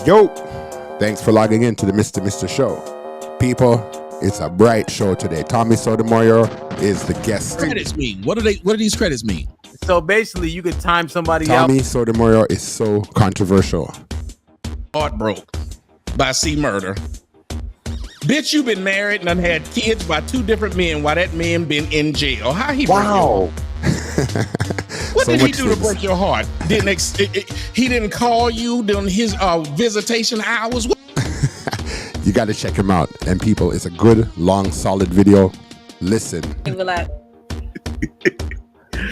Yo, thanks for logging in to the Mr. Show. People, it's a bright show today. Tommy Sotomayor is the guest. Credits mean? What do these credits mean? So basically, you could time somebody Tommy out. Sotomayor is so controversial. Heart broke by C Murder. Bitch, you been married and done had kids by 2 different men while that man been in jail. How he break your heart? What So did he much do to things. break your heart? He didn't call you during his visitation hours? You got to check him out. And people, it's a good, long, solid video. Listen.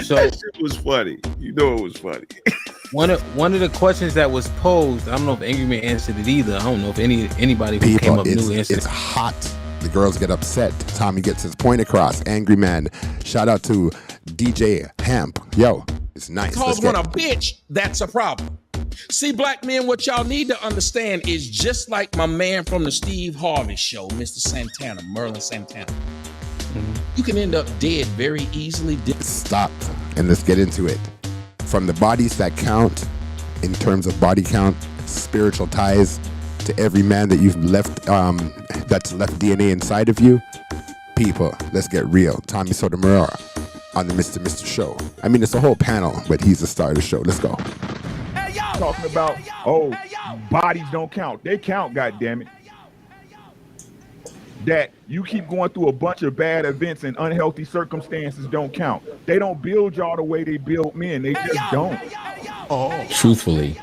So That shit was funny. You know it was funny. one of the questions that was posed, I don't know if Angry Man answered it either. I don't know if anybody who came People, up knew answered it's it. hot. The girls get upset. Tommy gets his point across. Angry Man. Shout out to DJ Hamp. Yo, it's nice. Because when a bitch, that's a problem. See, black men, what y'all need to understand is just like my man from the Steve Harvey show, Mr. Santana, Merlin Santana. You can end up dead very easily. Stop and let's get into it. From the bodies that count, in terms of body count, spiritual ties to every man that you've left, that's left DNA inside of you. People, let's get real. Tommy Sotomayor on the Mr. Show. I mean, it's a whole panel, but he's the star of the show. Let's go. Talking about, bodies don't count. They count, goddammit. That you keep going through a bunch of bad events and unhealthy circumstances don't count. They don't build y'all the way they build men. They just don't. Truthfully,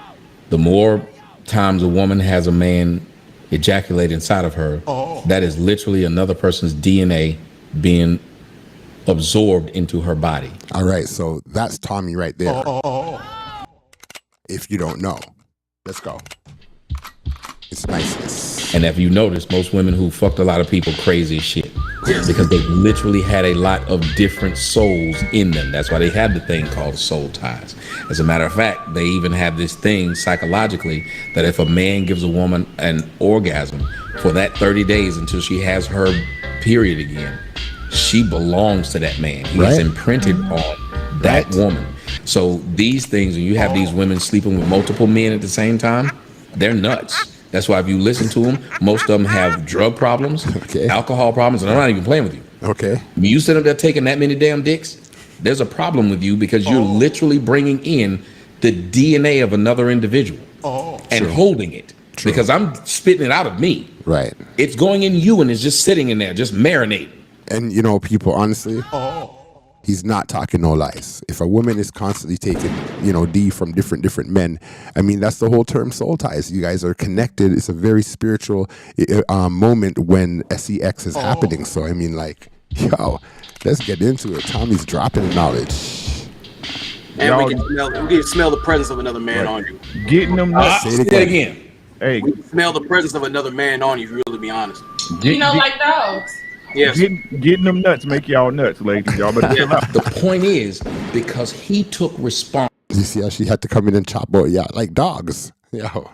the more times a woman has a man ejaculate inside of her, that is literally another person's DNA being absorbed into her body. All right, so that's Tommy right there. If you don't know, let's go. It's nice. And if you notice, most women who fucked a lot of people crazy as shit because they literally had a lot of different souls in them. That's why they have the thing called soul ties. As a matter of fact, they even have this thing psychologically that if a man gives a woman an orgasm for that 30 days until she has her period again, she belongs to that man. He is imprinted on that woman. So these things, when you have these women sleeping with multiple men at the same time, they're nuts. That's why if you listen to them, most of them have drug problems, alcohol problems, and I'm not even playing with you. Okay. When you sit up there taking that many damn dicks, there's a problem with you because you're literally bringing in the DNA of another individual and holding it. Because I'm spitting it out of me. Right. It's going in you and it's just sitting in there, just marinating. And you know, people, honestly, he's not talking no lies. If a woman is constantly taking, D from different men, I mean, that's the whole term soul ties. You guys are connected. It's a very spiritual moment when sex is happening. So, I mean, like, yo, let's get into it. Tommy's dropping the knowledge. And we can smell the presence of another man on you. Getting them nuts. Say it again. Hey, We can smell the presence of another man on you, really, to be honest. Like dogs. Yes. Getting them nuts make y'all nuts, ladies. Y'all better chill out. The point is, because he took response. You see how she had to come in and chop out, like dogs. Yo.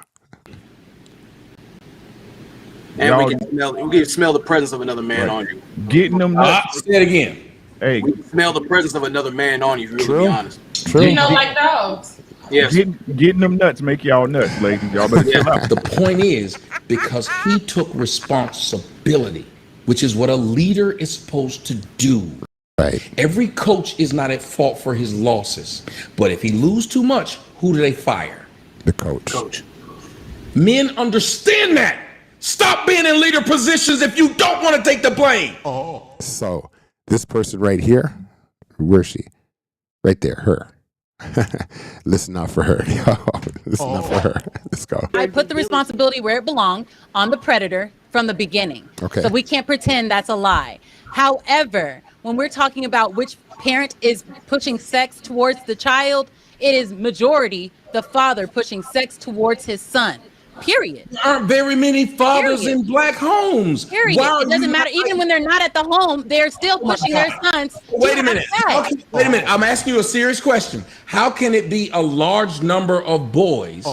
And we can smell the presence of another man on you. Getting them nuts. Say it again. Hey, We can smell the presence of another man on you, really, to be honest. True. Like dogs. Yes. getting them nuts make y'all nuts, ladies. Y'all better chill out. The point is, because he took responsibility, which is what a leader is supposed to do. Right. Every coach is not at fault for his losses, but if he lose too much, who do they fire? The coach. Coach. Men understand that. Stop being in leader positions if you don't want to take the blame. So this person right here, where's she? Right there, her. Listen out for her. Yo, listen out for her. Let's go. I put the responsibility where it belonged, on the predator from the beginning. Okay. So we can't pretend that's a lie. However, when we're talking about which parent is pushing sex towards the child, it is majority the father pushing sex towards his son. Period. There aren't very many fathers in black homes. Period. It doesn't matter. Even when they're not at the home, they're still pushing their sons. Wait a minute. Okay, wait a minute. I'm asking you a serious question. How can it be a large number of boys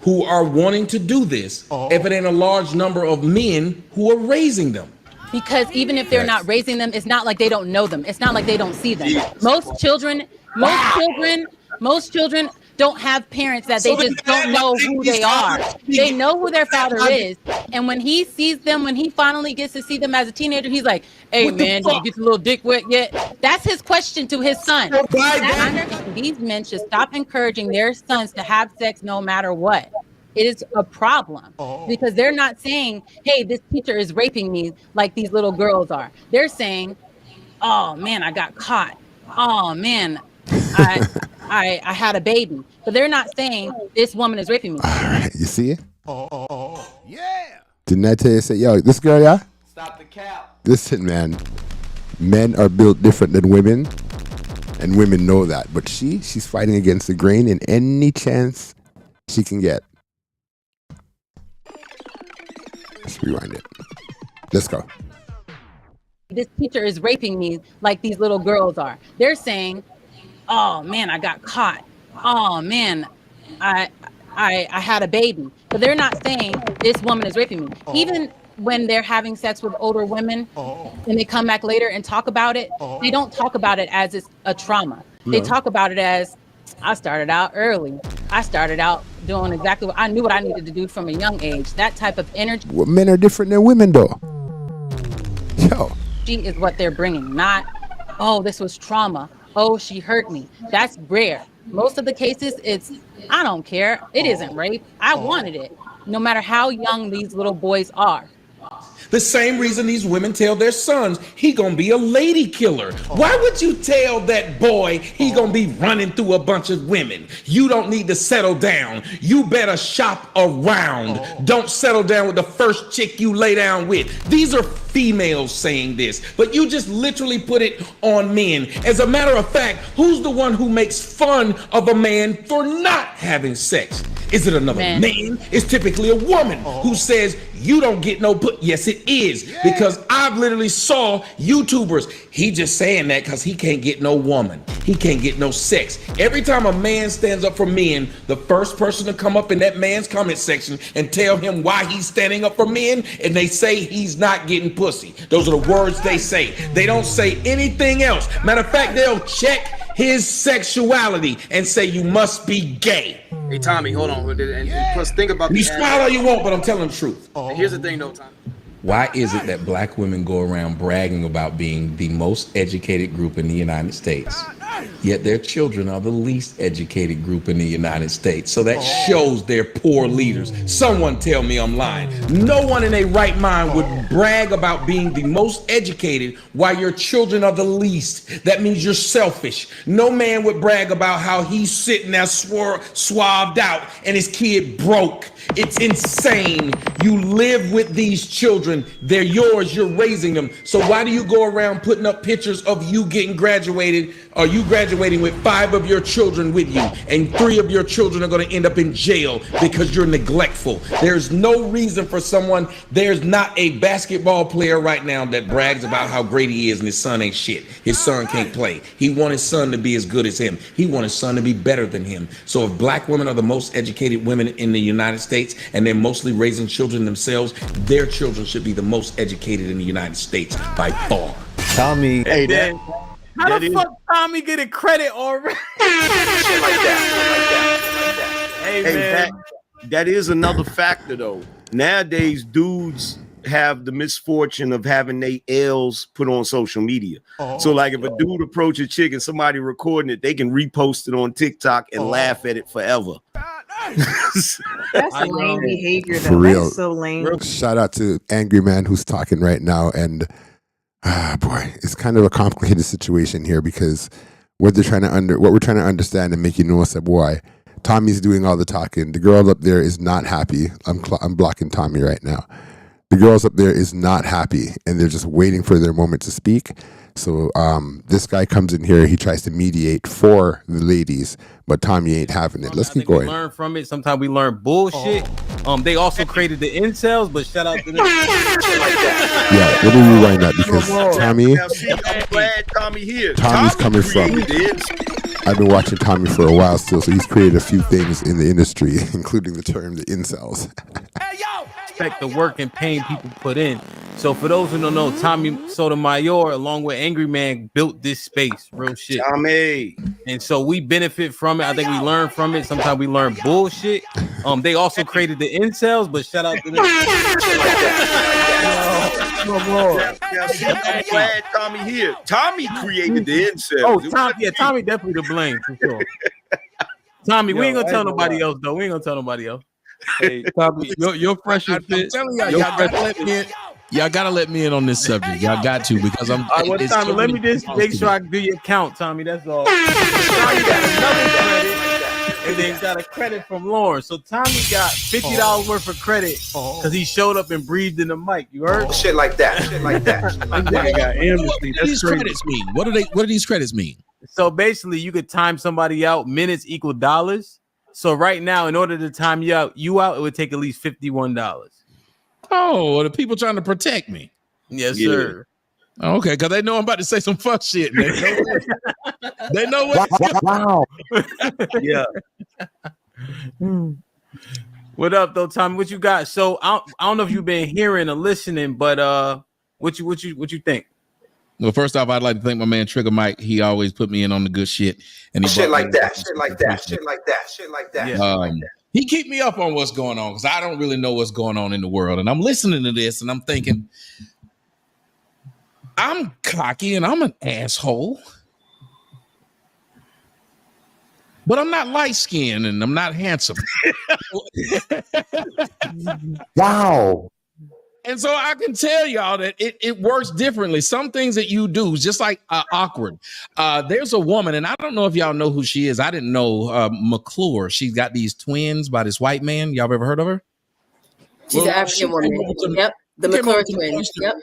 who are wanting to do this if it ain't a large number of men who are raising them? Because even if they're not raising them, it's not like they don't know them. It's not like they don't see them. Most children don't have parents that they just don't know who they are. They know who their father is. And when he sees them, when he finally gets to see them as a teenager, he's like, hey, man, did you get your little dick wet yet? That's his question to his son. These men should stop encouraging their sons to have sex no matter what. It is a problem because they're not saying, hey, this teacher is raping me like these little girls are. They're saying, oh, man, I got caught. Oh, man, I had a baby. But they're not saying this woman is raping me. All right, you see it? Yeah. Didn't I tell you, say, yo, this girl, yeah? Stop the cap. Listen, man, men are built different than women, and women know that. But she's fighting against the grain in any chance she can get. Let's rewind it. Let's go. This teacher is raping me like these little girls are. They're saying, oh, man, I got caught. Oh, man, I had a baby. But they're not saying this woman is raping me. Even when they're having sex with older women and they come back later and talk about it, they don't talk about it as it's a trauma. They talk about it as, I started out early. I started out doing exactly what I knew what I needed to do from a young age. That type of energy. Well, men are different than women, though. Yo. She is what they're bringing, not, oh, this was trauma. Oh, she hurt me. That's rare. Most of the cases, it's, I don't care. It isn't rape. I wanted it. No matter how young these little boys are. The same reason these women tell their sons he gonna be a lady killer. Why would you tell that boy he gonna be running through a bunch of women? You don't need to settle down. You better shop around. Don't settle down with the first chick you lay down with. These are females saying this, but you just literally put it on men. As a matter of fact, who's the one who makes fun of a man for not having sex? Is it another man? It's typically a woman who says, you don't get no yes, it is. Because I've literally saw YouTubers. He just saying that because he can't get no woman. He can't get no sex. Every time a man stands up for men, the first person to come up in that man's comment section and tell him why he's standing up for men, and they say he's not getting pussy. Those are the words they say. They don't say anything else. Matter of fact, they'll check his sexuality and say you must be gay. Hey Tommy, hold on. And plus, think about you smile all you want, but I'm telling the truth. And here's the thing, though, Tommy. Why is it that black women go around bragging about being the most educated group in the United States, yet their children are the least educated group in the United States? So that shows they're poor leaders. Someone tell me I'm lying. No one in their right mind would brag about being the most educated while your children are the least. That means you're selfish. No man would brag about how he's sitting there swabbed out and his kid broke. It's insane. You live with these children. They're yours. You're raising them. So why do you go around putting up pictures of you getting graduated, or you graduating with 5 of your children with you, and 3 of your children are going to end up in jail because you're neglectful? There's no reason for someone. There's not a basketball player right now that brags about how great he is and his son ain't shit. His son can't play. He wants his son to be as good as him. He wants his son to be better than him. So if black women are the most educated women in the United States, and they're mostly raising children themselves, their children should be the most educated in the United States by far. Tommy, hey, how the fuck Tommy get a credit already? Hey, man. That is another factor, though. Nowadays, dudes have the misfortune of having their L's put on social media. So like if a dude approach a chick and somebody recording it, they can repost it on TikTok and laugh at it forever. That's lame behavior, though. For real. That's so lame. Shout out to Angry Man who's talking right now. And boy, it's kind of a complicated situation here, because what we're trying to understand and make you know, said, boy, Tommy's doing all the talking. The girl up there is not happy. I'm blocking Tommy right now. The girls up there is not happy, and they're just waiting for their moment to speak. So this guy comes in here. He tries to mediate for the ladies, but Tommy ain't having it. Let's keep going. We learn from it. Sometimes we learn bullshit. They also created the incels, but shout out to them. Yeah, let me rewind that, because Tommy. I'm glad Tommy here. Tommy's coming from. I've been watching Tommy for a while still, so he's created a few things in the industry, including the term the incels. Respect the work and pain people put in. So for those who don't know, Tommy Sotomayor, along with Angry Man, built this space. Real shit. Tommy. And so we benefit from it. I think we learn from it. Sometimes we learn bullshit. They also created the incels, but shout out to them. I'm glad Tommy here. Tommy created the incels. Oh, Tommy definitely to blame for sure. Tommy, we ain't gonna tell nobody else though. We ain't gonna tell nobody else. Hey, Tommy, your fresher fit. I'm telling y'all, y'all gotta let me in on this subject. Y'all got to, because I'm. Tommy, so let me just make sure I do your count, Tommy. That's all. Tommy got another credit, and then got a credit from Lauren. So Tommy got $50 worth of credit because he showed up and breathed in the mic. You heard? Shit like that. Shit like that. Shit like that. What do these credits mean? What do these credits mean? So basically, you could time somebody out. Minutes equal dollars. So right now, in order to time you out, it would take at least $51. Oh, well, the people trying to protect me. Yes, sir. Okay, because they know I'm about to say some fuck shit. They know what. Wow. Yeah. What up, though, Tommy? What you got? So I don't know if you've been hearing or listening, but what you think? Well, first off, I'd like to thank my man Trigger Mike. He always put me in on the good shit. And he shit like that. Shit like that. Shit like that. Shit like that. Yeah. He keep me up on what's going on because I don't really know what's going on in the world. And I'm listening to this and I'm thinking, I'm cocky and I'm an asshole. But I'm not light-skinned and I'm not handsome. Wow. And so I can tell y'all that it works differently. Some things that you do, just like awkward. There's a woman, and I don't know if y'all know who she is. I didn't know McClure. She's got these twins by this white man. Y'all ever heard of her? She's an African woman. Yep. The McClure twins. Yep.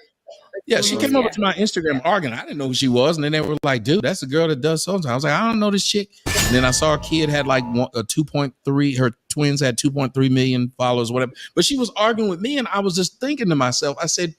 Yeah, she came over to my Instagram arguing. I didn't know who she was. And then they were like, dude, that's the girl that does so. I was like, I don't know this chick. And then I saw a kid had like 2.3, her twins had 2.3 million followers, whatever. But she was arguing with me. And I was just thinking to myself, I said,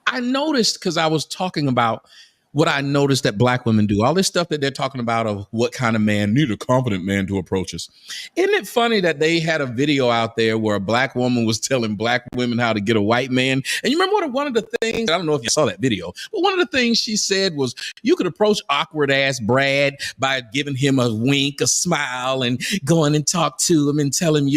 I noticed because I was talking about what I noticed that black women do, all this stuff that they're talking about of what kind of man, need a confident man to approach us. Isn't it funny that they had a video out there where a black woman was telling black women how to get a white man? And you remember one of the things, I don't know if you saw that video, but one of the things she said was you could approach awkward ass Brad by giving him a wink, a smile, and going and talk to him and tell him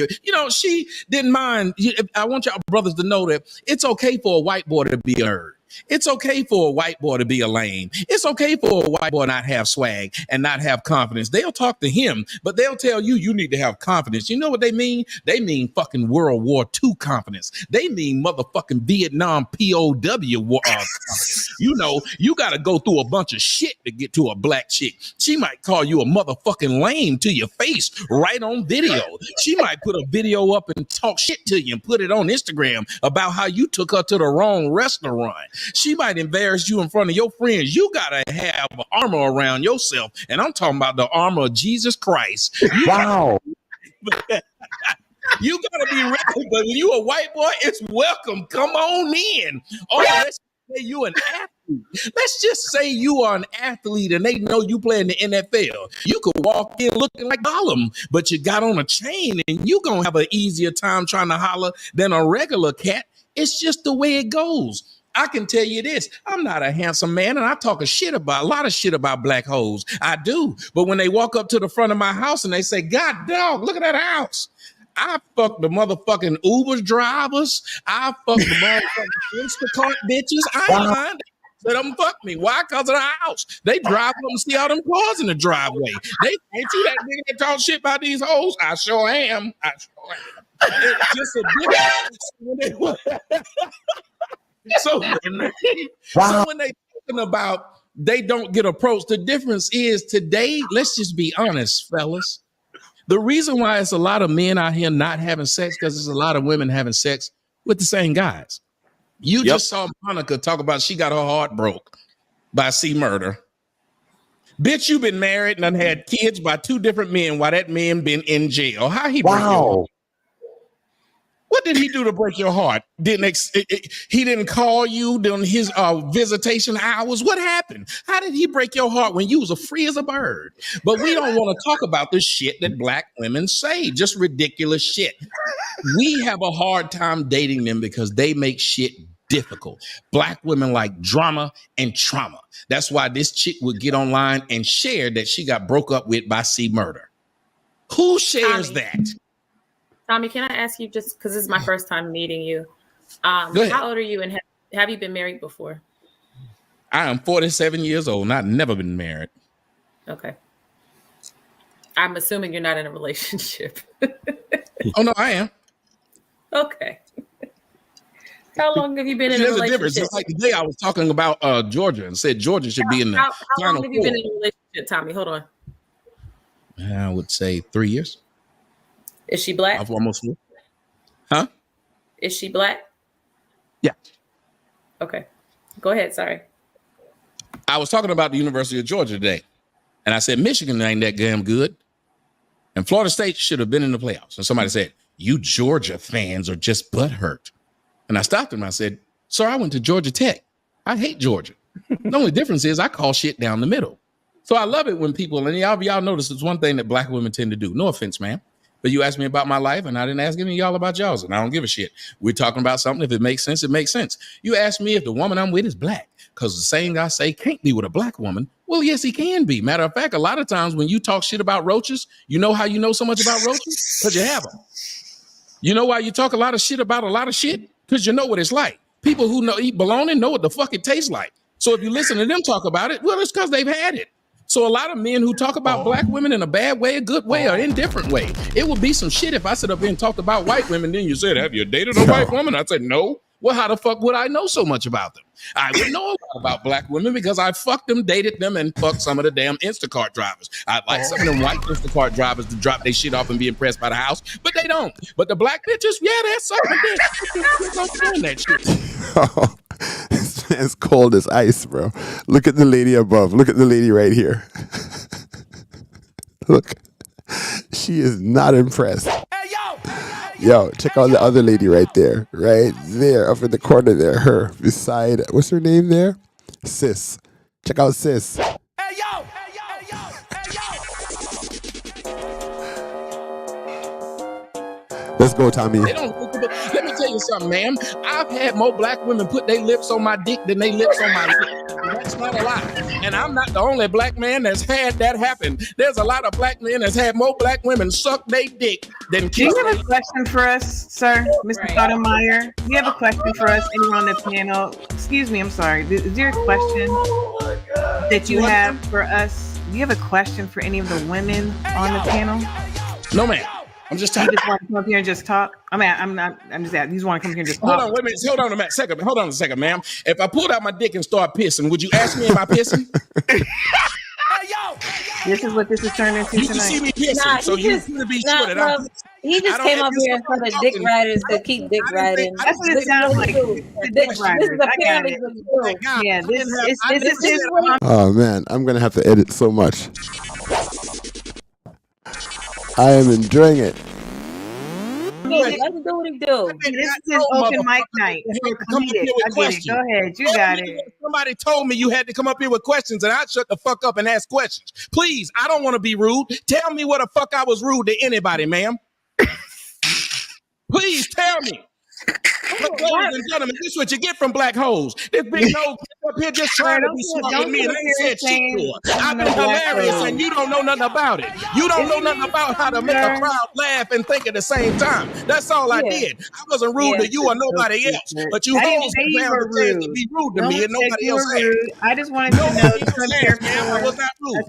she didn't mind. I want y'all brothers to know that it's okay for a white boy to be a nerd. It's okay for a white boy to be a lame. It's okay for a white boy not have swag and not have confidence. They'll talk to him, but they'll tell you need to have confidence. You know what they mean? They mean fucking World War II confidence. They mean motherfucking Vietnam POW war confidence. You got to go through a bunch of shit to get to a black chick. She might call you a motherfucking lame to your face right on video. She might put a video up and talk shit to you and put it on Instagram about how you took her to the wrong restaurant. She might embarrass you in front of your friends. You gotta have armor around yourself, and I'm talking about the armor of Jesus Christ. Wow. You gotta be ready. But when you a white boy, it's welcome. Come on in. Oh, let's say you an athlete. Let's just say you are an athlete, and they know you play in the NFL. You could walk in looking like Gollum, but you got on a chain, and you gonna have an easier time trying to holler than a regular cat. It's just the way it goes. I can tell you this, I'm not a handsome man, and I talk a lot of shit about black hoes. I do. But when they walk up to the front of my house and they say, God dog, look at that house. I fuck the motherfucking Uber drivers. I fuck the motherfucking Instacart bitches. I ain't lying. Let them fuck me. Why? Because of the house. They drive up and see all them cars in the driveway. Ain't you that nigga that talk shit about these hoes? I sure am. It's just a difference. So when they talking about they don't get approached, the difference is today, let's just be honest, fellas. The reason why it's a lot of men out here not having sex because there's a lot of women having sex with the same guys. You just saw Monica talk about she got her heart broke by C Murder. Bitch, you been married and done had kids by 2 different men while that man been in jail. How he break your heart? What did he do to break your heart? He didn't call you during his visitation hours? What happened? How did he break your heart when you was as free as a bird? But we don't want to talk about the shit that black women say, just ridiculous shit. We have a hard time dating them because they make shit difficult. Black women like drama and trauma. That's why this chick would get online and share that she got broke up with by C Murder. Who shares that? Tommy, can I ask you, just because this is my first time meeting you, Go ahead. how old are you, and have you been married before? I am 47 years old and I've never been married. Okay. I'm assuming you're not in a relationship. Oh, no, I am. Okay. How long have you been in a There's a relationship? difference. Just like today I was talking about Georgia and said Georgia should be in the How Final long have you Four. been in a relationship, Tommy? Hold on. I would say 3 years. Is she black? I've almost. Huh? Is she black? Yeah. Okay. Go ahead. Sorry. I was talking about the University of Georgia today, and I said Michigan ain't that damn good, and Florida State should have been in the playoffs. And somebody said, "You Georgia fans are just butthurt." And I stopped him. I said, "Sir, I went to Georgia Tech. I hate Georgia. The only difference is I call shit down the middle." So I love it when people, and y'all notice it's one thing that black women tend to do. No offense, ma'am. But you asked me about my life, and I didn't ask any of y'all about y'all's, and I don't give a shit. We're talking about something. If it makes sense, it makes sense. You asked me if the woman I'm with is black, because the saying I say can't be with a black woman. Well, yes, he can be. Matter of fact, a lot of times when you talk shit about roaches, you know how you know so much about roaches? Because you have them. You know why you talk a lot of shit about a lot of shit? Because you know what it's like. People who eat bologna know what the fuck it tastes like. So if you listen to them talk about it, well, it's because they've had it. So a lot of men who talk about black women in a bad way, a good way, or indifferent way, it would be some shit if I sit up here and talked about white women. Then you said, "Have you dated a white woman?" I said, "No." Well, how the fuck would I know so much about them? I would know a lot about black women because I fucked them, dated them, and fucked some of the damn Instacart drivers. I'd like some of them white Instacart drivers to drop their shit off and be impressed by the house, but they don't. But the black bitches, yeah, they're sucking dick. They're doing that shit. This man's cold as ice, bro. Look at the lady above. Look at the lady right here. Look. She is not impressed. Yo, check out the other lady right there. Right there, up in the corner there. Her beside, what's her name there? Sis. Check out Sis. Let's go, Tommy. They don't, let me tell you something, ma'am. I've had more black women put their lips on my dick than they lips on my dick. That's not a lie. And I'm not the only black man that's had that happen. There's a lot of black men that's had more black women suck their dick than kiss. Do you have a question for us, sir, Mr. Sotomayor? Do you have a question for us, anyone on the panel? Excuse me, I'm sorry. Is there a question that you have for us? Do you have a question for any of the women on the panel? No, ma'am. I'm just talking. talking. You just want to come up here and just talk? I mean, I'm not. I'm just asking. You just want to come here and just talk? Hold on, wait a minute. Hold on a second. Hold on a second, ma'am. If I pulled out my dick and start pissing, would you ask me am I pissing? This is what this is turned into You tonight. can see me pissing, so you need to be sure that I'm. He just came up here for the dick riders to keep dick riding. That's what it sounds like. The dick riders. I got it. Yeah, this is. Oh man, I'm gonna have to edit so much. I am enjoying it. Let him do what he do. This is his open mic night. I get it. Go ahead. You got it. Somebody told me you had to come up here with questions, and I shut the fuck up and ask questions. Please, I don't want to be rude. Tell me what the fuck I was rude to anybody, ma'am. Please tell me. But ladies and gentlemen, this is what you get from black hoes. This big nose up here just trying to be smart with me, and I ain't said shit to her. I've been hilarious, and you don't know nothing about it. You don't know nothing about how to make a crowd laugh and think at the same time. That's all I did. I wasn't rude to you or nobody else, but you hoes found the chance to be rude to me, and nobody else had. I just wanted to know. I was not rude.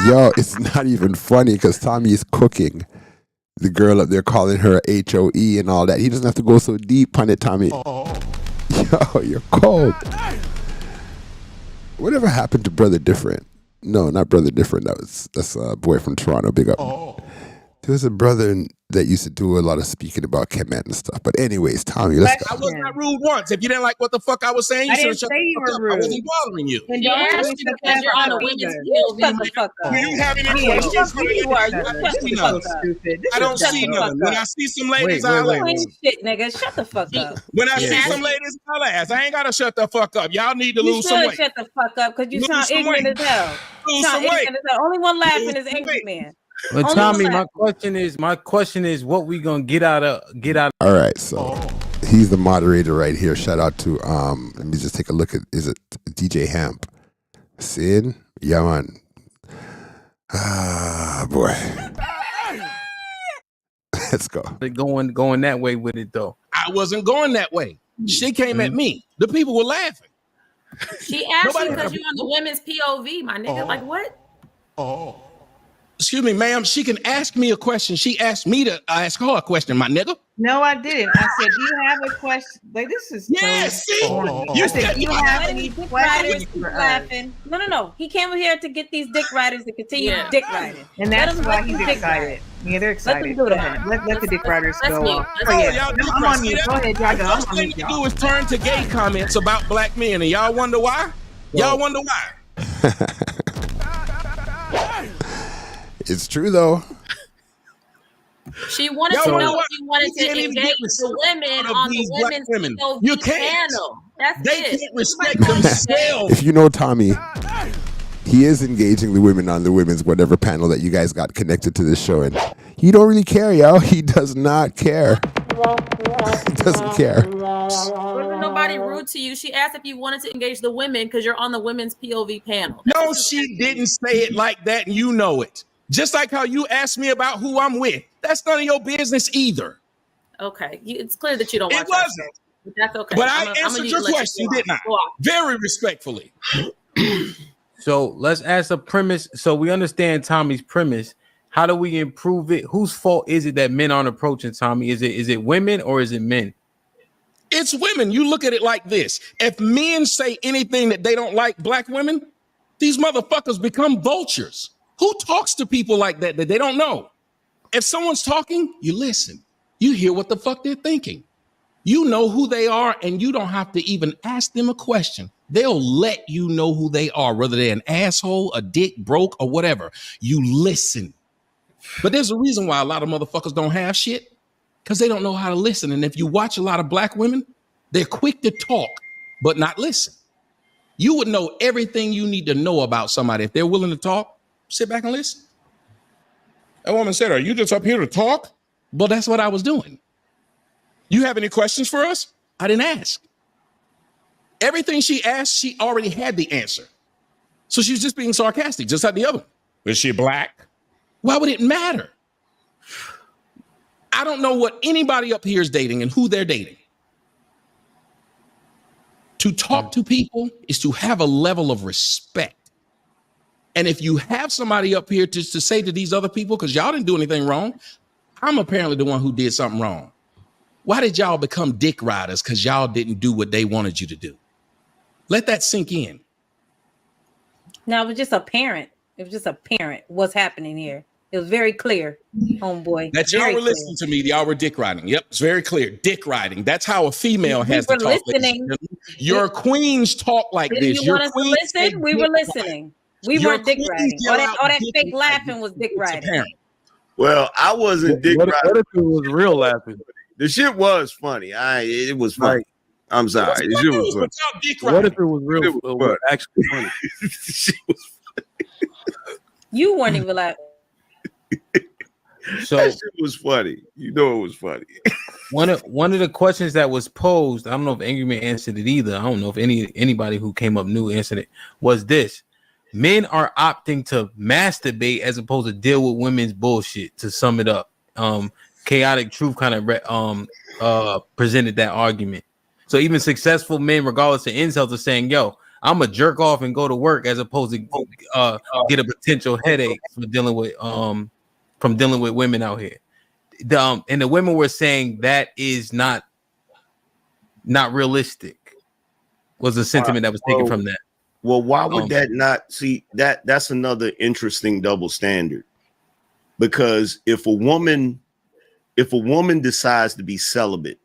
Yo, it's not even funny because Tommy is cooking. The girl up there calling her HOE and all that. He doesn't have to go so deep on it, Tommy. Yo, you're cold. Whatever happened to Brother Different? No, not Brother Different. That's a boy from Toronto. Big up. There was a brother that used to do a lot of speaking about Kemet and stuff. But anyways, Tommy, let's go. I was not rude once. If you didn't like what the fuck I was saying, you should have shut the fuck up. I wasn't bothering you. And don't ask me because you're on a women's field. Shut the fuck up. Do you have any questions? I don't see none. When I see some ladies, I'll ask. Shit, nigga. Shut the fuck up. When I see some ladies, I'll ask. I ain't got to shut the fuck up. Y'all need to lose some weight. Shut the fuck up because you sound ignorant as hell. You sound ignorant as hell. Only one laughing is Angry Man. But Tommy, my question is, what we gonna get out of? All right, so he's the moderator right here. Shout out to let me just take a look at, is it DJ Hemp? Sid? Yeah, man. Ah, boy. Let's go. Going that way with it though. I wasn't going that way. She came at me. The people were laughing. She asked you because you're on the women's POV, my nigga. Like what? Excuse me, ma'am. She can ask me a question. She asked me to ask her a question, my nigga. No, I didn't. I said, do you have a question? Like, this is You said, do you have any Dick questions riders for us? laughing. No. He came here to get these dick riders to continue dick riding. And Let that's them why let he's these dick excited. ride. Yeah, they're excited. Let them do Go that. ahead. Let the dick riders go mute. off. Let's Oh, mute. yeah. Y'all dick I'm riders. on mute. Go ahead, The Jaga. first I'm on thing mute, they y'all. do is turn to gay comments about black men, and y'all wonder why? Y'all wonder why? It's true though. She wanted to know if you wanted to engage the women on the women's POV You can't. panel. That's They it. can't respect themselves. If you know Tommy, he is engaging the women on the women's whatever panel that you guys got connected to this show, and he don't really care, yo. He does not care. He doesn't care. Wasn't nobody rude to you. She asked if you wanted to engage the women because you're on the women's POV panel. No, she didn't say it like that, and you know it. Just like how you asked me about who I'm with. That's none of your business either. Okay, it's clear that you don't watch. It wasn't. But that's okay. But I answered your question, didn't I? Very respectfully. So let's ask a premise. So we understand Tommy's premise. How do we improve it? Whose fault is it that men aren't approaching Tommy? Is it women or is it men? It's women. You look at it like this. If men say anything that they don't like black women, these motherfuckers become vultures. Who talks to people like that they don't know? If someone's talking, you listen. You hear what the fuck they're thinking. You know who they are, and you don't have to even ask them a question. They'll let you know who they are, whether they're an asshole, a dick, broke, or whatever. You listen. But there's a reason why a lot of motherfuckers don't have shit, because they don't know how to listen. And if you watch a lot of black women, they're quick to talk, but not listen. You would know everything you need to know about somebody. If they're willing to talk, sit back and listen. That woman said, are you just up here to talk? Well, that's what I was doing. You have any questions for us? I didn't ask. Everything she asked, she already had the answer. So she was just being sarcastic, just like the other one. Is she black? Why would it matter? I don't know what anybody up here is dating and who they're dating. To talk to people is to have a level of respect. And if you have somebody up here to say to these other people, because y'all didn't do anything wrong, I'm apparently the one who did something wrong. Why did y'all become dick riders? Because y'all didn't do what they wanted you to do. Let that sink in. No, it was just apparent. It was just apparent what's happening here. It was very clear, homeboy. That y'all were listening to me. Y'all were dick riding. Yep, it's very clear. Dick riding. That's how a female has to talk. Listening. Your queens talk like Didn't this. you want us to listen? We were listening. We weren't dick riding. All that fake laughing was dick riding. Well, I wasn't dick riding. What if it was real laughing? The shit was funny. It was funny. I'm sorry. The shit was funny. What if it was real? Actually funny. Shit was funny. You weren't even laughing. So that shit was funny. You know it was funny. one of the questions that was posed, I don't know if Angry Man answered it either. I don't know if anybody who came up new answered it. Was this: men are opting to masturbate as opposed to deal with women's bullshit. To sum it up, Chaotic Truth kind of presented that argument. So even successful men, regardless of incels, are saying, "Yo, I'm a jerk off and go to work," as opposed to get a potential headache from dealing with women out here. And the women were saying that is not realistic. Was a sentiment that was taken from that. Well, why would that not see that? That's another interesting double standard, because if a woman decides to be celibate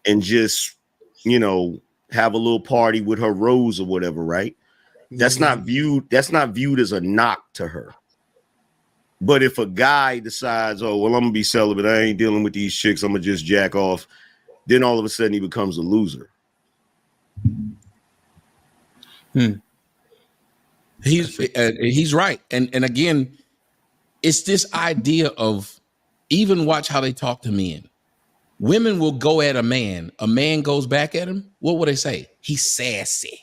and just, have a little party with her rose or whatever, right? That's not viewed as a knock to her. But if a guy decides, oh, well, I'm gonna be celibate, I ain't dealing with these chicks, I'm gonna just jack off, then all of a sudden he becomes a loser. He's right. And again, It's this idea of, even watch how they talk to men. Women will go at a man goes back at him. What will they say? He's sassy.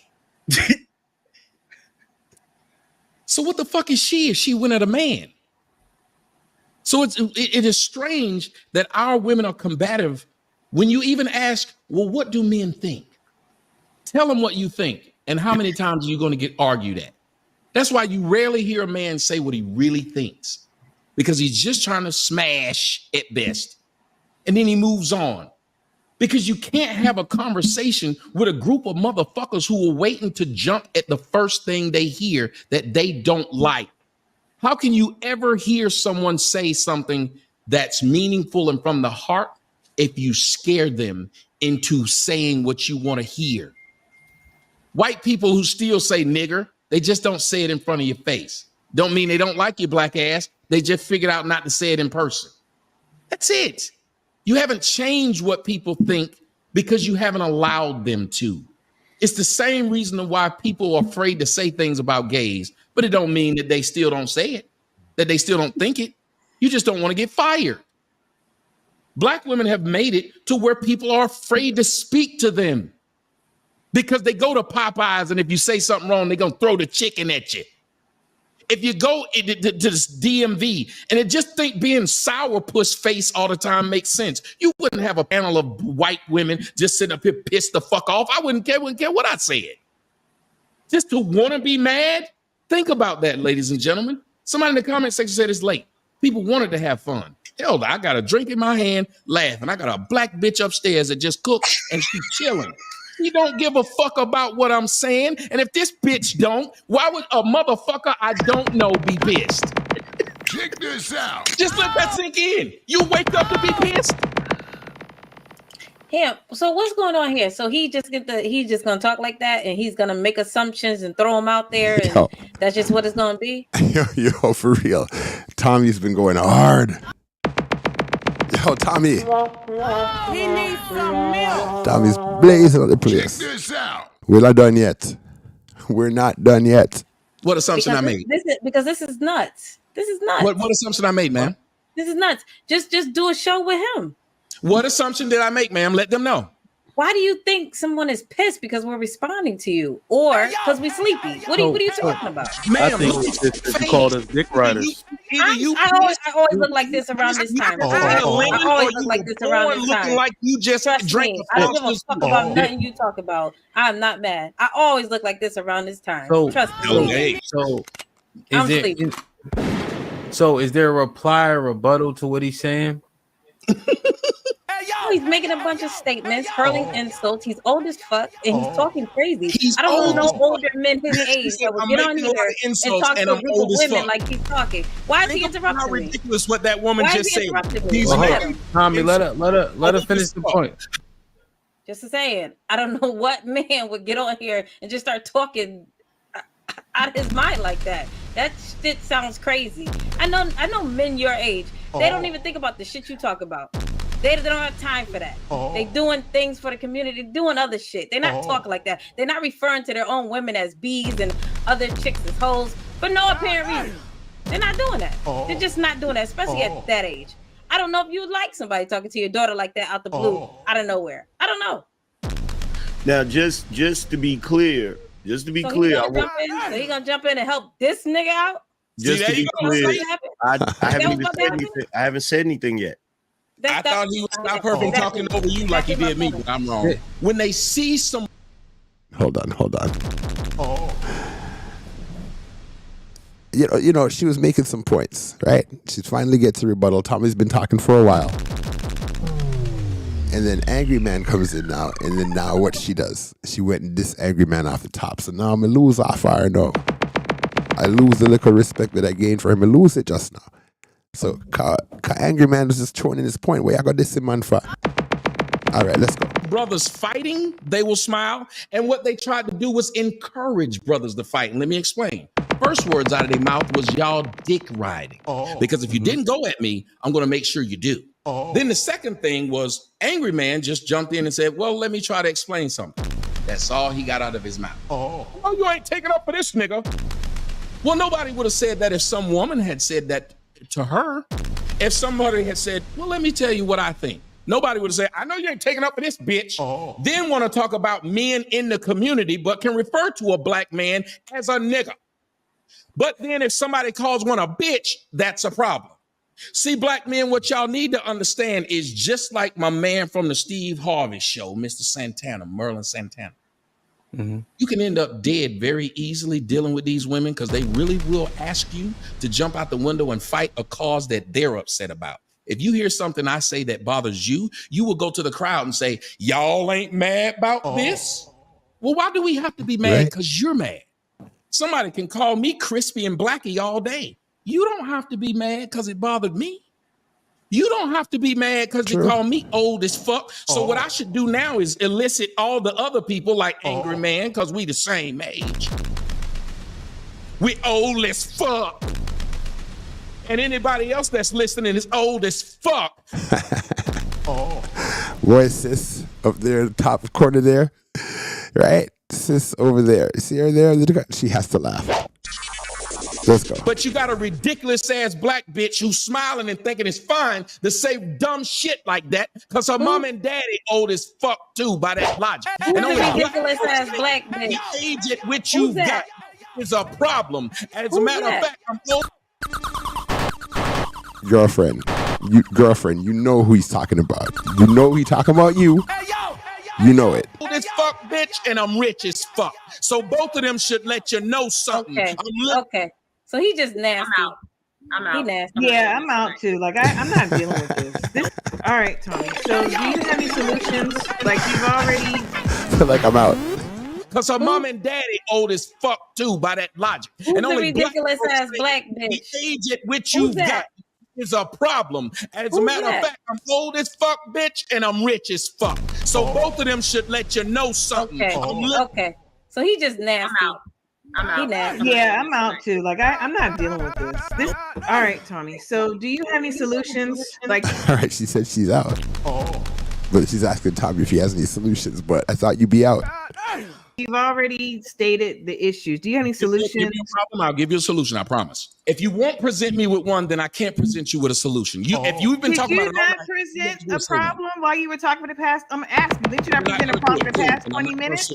So what the fuck is she if she went at a man? So it is strange that our women are combative when you even ask, well, what do men think? Tell them what you think. And how many times are you going to get argued at? That's why you rarely hear a man say what he really thinks, because he's just trying to smash at best. And then he moves on, because you can't have a conversation with a group of motherfuckers who are waiting to jump at the first thing they hear that they don't like. How can you ever hear someone say something that's meaningful and from the heart if you scare them into saying what you want to hear? White people who still say nigger, they just don't say it in front of your face. Don't mean they don't like your black ass. They just figured out not to say it in person. That's it. You haven't changed what people think because you haven't allowed them to. It's the same reason why people are afraid to say things about gays, but it don't mean that they still don't say it, that they still don't think it. You just don't want to get fired. Black women have made it to where people are afraid to speak to them because they go to Popeyes, and if you say something wrong, they're going to throw the chicken at you. If you go to this DMV and it just think being sourpuss face all the time makes sense, you wouldn't have a panel of white women just sitting up here pissed the fuck off. I wouldn't care what I said. Just to want to be mad? Think about that, ladies and gentlemen. Somebody in the comment section said it's late. People wanted to have fun. Hell, I got a drink in my hand, laughing. I got a black bitch upstairs that just cooked and she's chilling. He don't give a fuck about what I'm saying. And if this bitch don't, why would a motherfucker I don't know be pissed? Check this out. Just let that sink in. You wake up to be pissed. Yeah. So what's going on here? So he's just gonna talk like that, and he's gonna make assumptions and throw them out there, and that's just what it's gonna be. Yo, for real. Tommy's been going hard. Yo, Tommy. He needs some milk. Tommy's blazing on the place. Check this out. We're not done yet. We're not done yet. What assumption I made? This is nuts. This is nuts. What assumption I made, ma'am? This is nuts. Just do a show with him. What assumption did I make, ma'am? Let them know. Why do you think someone is pissed because we're responding to you, or because we sleepy? What are you talking about? I think it's called us dick riders. I always look like this around this time. I always look like this around this time. Looking like you just drank. I don't give a fuck about nothing you talk about. I'm not mad. I always look like this around this time. Trust me. So is there a reply or rebuttal to what he's saying? He's making a bunch of statements, hurling insults. He's old as fuck, and he's talking crazy. I don't know older men his age that will get on here and talk to a group of women like he's talking. Why is he interrupting how ridiculous what that woman just said. Tommy, let her finish the point. Just saying, I don't know what man would get on here and just start talking out of his mind like that. That shit sounds crazy. I know men your age. They don't even think about the shit you talk about. They don't have time for that. They doing things for the community, doing other shit. They're not talking like that. They're not referring to their own women as bees and other chicks as hoes for no apparent reason. They're not doing that. They're just not doing that, especially at that age. I don't know if you would like somebody talking to your daughter like that out the blue, out of nowhere. I don't know. Now, just to be clear, I So he gonna jump in and help this nigga out? Just to be clear, I haven't said anything yet. I thought he was not perfect talking over you like he did me, but I'm wrong. When they see some... Hold on. You know, she was making some points, right? She finally gets a rebuttal. Tommy's been talking for a while. And then Angry Man comes in now, and then now what she does, she went and diss Angry Man off the top. So now I'm going to lose off her now. I lose the little respect that I gained for him. I lose it just now. So Angry Man was just throwing in his point. Where I got this in man for? All right, let's go. Brothers fighting, they will smile. And what they tried to do was encourage brothers to fight. And let me explain. First words out of their mouth was y'all dick riding. Because if you didn't go at me, I'm going to make sure you do. Then the second thing was Angry Man just jumped in and said, well, let me try to explain something. That's all he got out of his mouth. Oh, you ain't taking up for this nigga. Well, nobody would have said that if some woman had said that to her. If somebody had said, well, let me tell you what I think. Nobody would say, I know you ain't taking up for this bitch. Then want to talk about men in the community, but can refer to a black man as a nigga. But then if somebody calls one a bitch, that's a problem. See, black men, what y'all need to understand is just like my man from the Steve Harvey show, Mr. Santana, Merlin Santana. You can end up dead very easily dealing with these women because they really will ask you to jump out the window and fight a cause that they're upset about. If you hear something I say that bothers you, you will go to the crowd and say, y'all ain't mad about this? Well, why do we have to be mad? Because you're mad. Somebody can call me Crispy and Blackie all day. You don't have to be mad because it bothered me. You don't have to be mad because they call me old as fuck. So what I should do now is elicit all the other people like Angry Man because we the same age. We old as fuck. And anybody else that's listening is old as fuck. Boy, sis up there in the top corner there, right? Sis over there. You see her there? She has to laugh. Let's go. But you got a ridiculous ass black bitch who's smiling and thinking it's fine to say dumb shit like that because her mom and daddy old as fuck too by that logic. Who's And a only ridiculous ass black bitch? the age at which you got is a problem. As a matter of fact, I'm old. Girlfriend, you know who he's talking about. You know he's talking about you. You know it. Old as fuck bitch and I'm rich as fuck. So both of them should let you know something. Okay. So he just nasty. I'm out. He nasty. Yeah, I'm out too. Like I'm not dealing with this. All right, Tony. So do you have any solutions? Like you've already feel like I'm out. Because her mom and daddy old as fuck too by that logic. Who's and the only ridiculous ass black bitch? The age at which you got is a problem. As a matter of fact, I'm old as fuck, bitch, and I'm rich as fuck. So both of them should let you know something. Okay. So he just nasty. I'm out. He nasty. Yeah, I'm out too. Like I'm not dealing with this. All right, Tony. So do you have any solutions? Like All right, she said she's out. But she's asking Tommy if he has any solutions, but I thought you'd be out. You've already stated the issues. Do you have any solutions? If you give me a problem, I'll give you a solution, I promise. If you won't present me with one, then I can't present you with a solution. If you've been talking about it, did you not present a problem while you were talking for the past? I'm asking. Did you not present a problem for the past 20 minutes?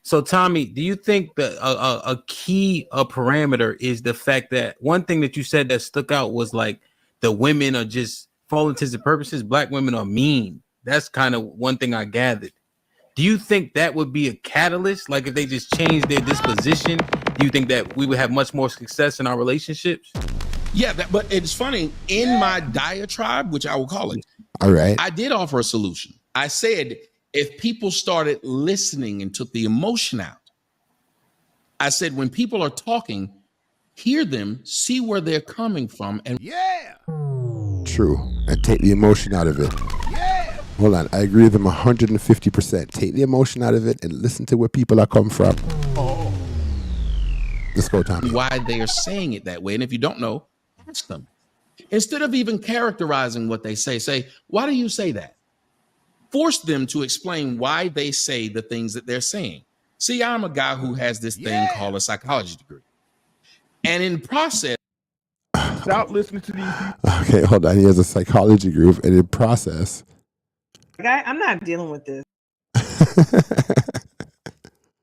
So Tommy, do you think that a key parameter is the fact that one thing that you said that stuck out was like the women are just, for all intents and purposes, black women are mean. That's kind of one thing I gathered. Do you think that would be a catalyst? Like if they just changed their disposition, do you think that we would have much more success in our relationships? Yeah, but it's funny. In my diatribe, which I will call it, all right, I did offer a solution. I said, if people started listening and took the emotion out, I said, when people are talking, hear them, see where they're coming from, and True. And take the emotion out of it. Hold on. I agree with them 150%. Take the emotion out of it and listen to where people are come from. Let's go, Tommy. why they are saying it that way. And if you don't know, ask them. Instead of even characterizing what they say, why do you say that? Force them to explain why they say the things that they're saying. See, I'm a guy who has this thing called a psychology degree. And in process, stop listening to these people. Okay, hold on. He has a psychology group, and in process, I'm not dealing with this.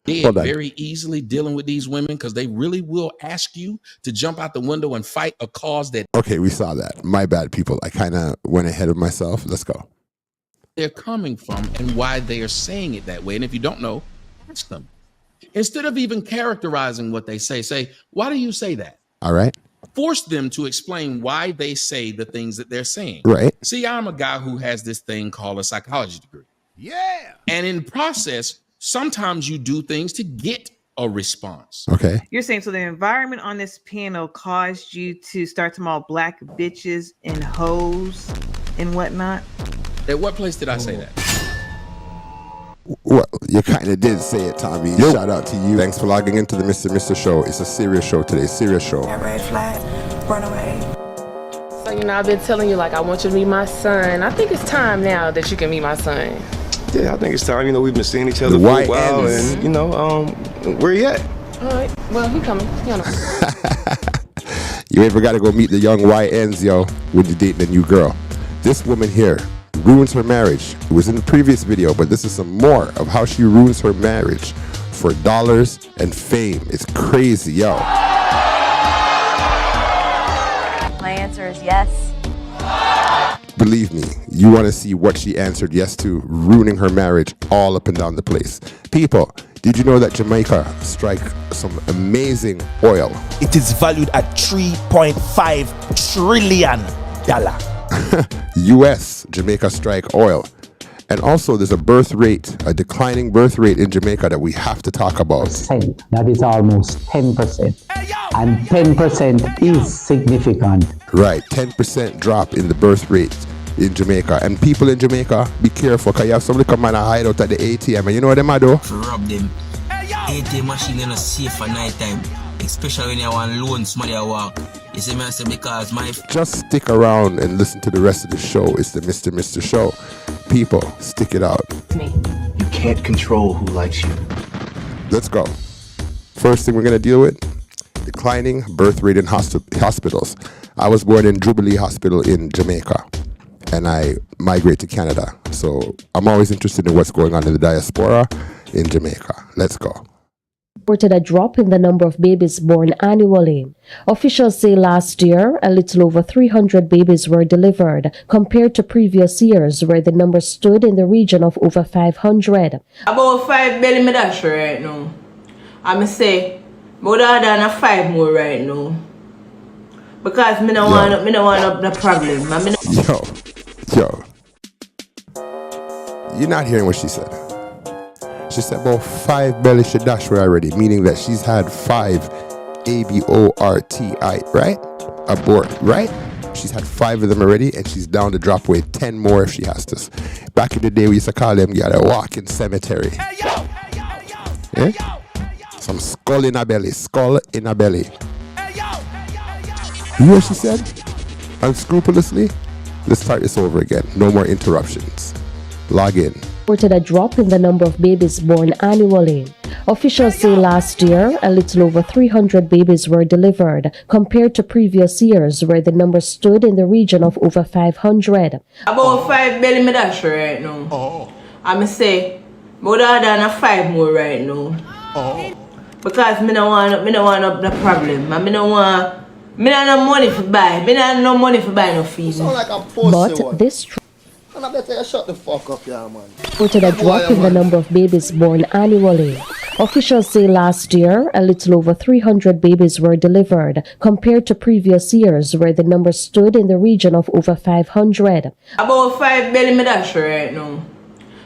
they're very easily dealing with these women because they really will ask you to jump out the window and fight a cause that. Okay, we saw that. My bad, people. I kind of went ahead of myself. Let's go. They're coming from and why they are saying it that way. And if you don't know, ask them. Instead of even characterizing what they say, why do you say that? All right. Force them to explain why they say the things that they're saying. Right. See, I'm a guy who has this thing called a psychology degree. And in process, sometimes you do things to get a response. Okay. You're saying so the environment on this panel caused you to start to all black bitches and hoes and whatnot? At what place did I say that? Well, you kind of did say it, Tommy. Shout out to you. Thanks for logging into the Mr. Show. It's a serious show today. Serious show. That red flag, run away. So, I've been telling you, I want you to meet my son. I think it's time now that you can meet my son. Yeah, I think it's time. We've been seeing each other for a while, and, where he at? All right. Well, he coming. You ever got to go meet the young YNs, yo, when you're dating a new girl. This woman here ruins her marriage. It was in the previous video, but this is some more of how she ruins her marriage for dollars and fame. It's crazy, yo. My answer is yes. Believe me, you want to see what she answered yes to, ruining her marriage all up and down the place. People, did you know that Jamaica strike some amazing oil? It is valued at $3.5 trillion. US, Jamaica strike oil. And also there's a declining birth rate in Jamaica that we have to talk about. That is almost 10%. And 10% is significant. Right, 10% drop in the birth rate in Jamaica. And people in Jamaica, be careful, because you have somebody come and hide out at the ATM. And you know what them I do? Rob them. ATM machine is not safe for night time. Especially when you want loan somebody to walk. You see me I say because my... Just stick around and listen to the rest of the show. It's the Mr. Show. People, stick it out. You can't control who likes you. Let's go. First thing we're going to deal with, declining birth rate in hospitals. I was born in Jubilee Hospital in Jamaica, and I migrate to Canada. So I'm always interested in what's going on in the diaspora in Jamaica. Let's go. Reported a drop in the number of babies born annually. Officials say last year, a little over 300 babies were delivered, compared to previous years where the number stood in the region of over 500. About 5 belly me dash right now. I say, more than 5 more right now. Because me no want the problem. Yo. You're not hearing what she said. She said about 5 belly she dash her already, meaning that she's had 5 aborti, right? Abort, right? She's had 5 of them already, and she's down to drop away 10 more if she has to. Back in the day, we used to call them a walking cemetery. Yeah? Some skull in a belly. You hear what she said? Unscrupulously? Let's start this over again. No more interruptions. Log in. Reported a drop in the number of babies born annually. Officials say last year, a little over 300 babies were delivered, compared to previous years where the number stood in the region of over 500. About 5 belly me dash right now. I say, more than 5 more right now. Because me no want the problem. Me no money for buy. Me no money for buy no feed. But this And I better shut the fuck up, yeah, man. Reported a drop in the number of babies born annually. Officials say last year, a little over 300 babies were delivered, compared to previous years where the number stood in the region of over 500. About 5 belly me dash right now.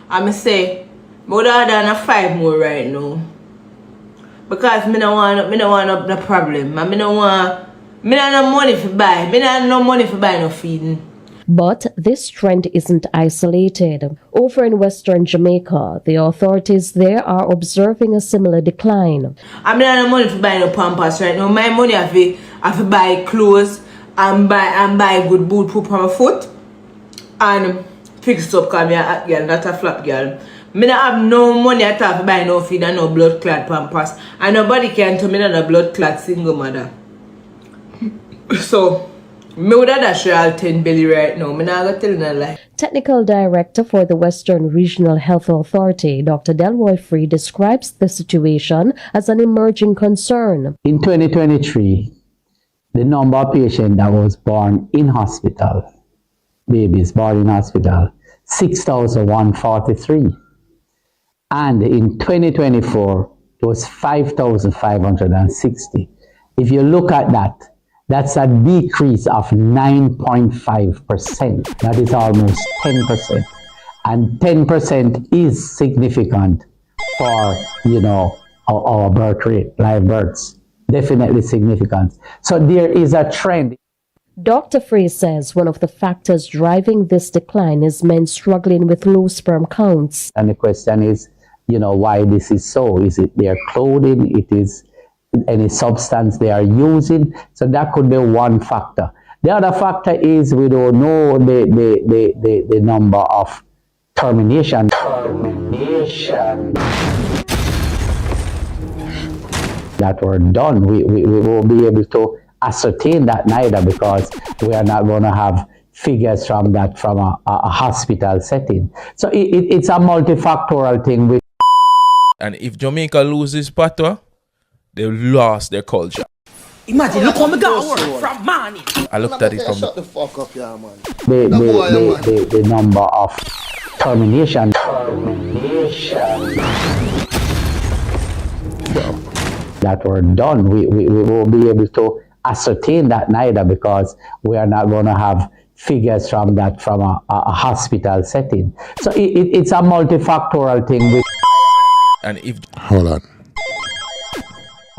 I say, more than 5 more right now. Because me no want the problem. Me no money for buy. Me no money for buy no feeding. But this trend isn't isolated. Over in Western Jamaica, the authorities there are observing a similar decline. I mean, I have no money for buy no Pampers right now. My money I have to buy clothes and buy good boot put on my foot and fix it up because I'm a hot girl, not a flap girl. I don't have no money at all to buy no feed and no blood clot Pampers. And nobody can tell me that a blood clot single mother. So, me would have dashed all 10 belly right now. Me not gonna tell you no lie. Technical Director for the Western Regional Health Authority, Dr. Delroy Free, describes the situation as an emerging concern. In 2023, the number of patients that was born in hospital, babies born in hospital, 6,143. And in 2024, it was 5,560. If you look at that, that's a decrease of 9.5%. That is almost 10%. And 10% is significant for, our birth rate, live births. Definitely significant. So there is a trend. Dr. Frey says one of the factors driving this decline is men struggling with low sperm counts. And the question is, why this is so. Is it their clothing? It is any substance they are using? So that could be one factor. The other factor is we don't know the number of termination that were done. We won't be able to ascertain that neither, because we are not going to have figures from that from a hospital setting. So it's a multifactorial thing. And if Jamaica loses patois, they lost their culture. Imagine, look how me got work from morning. I looked at it from shut the fuck up, yeah, man. The number of termination that were done, we won't be able to ascertain that neither, because we are not going to have figures from that from a hospital setting. So it's a multifactorial thing. And if hold on,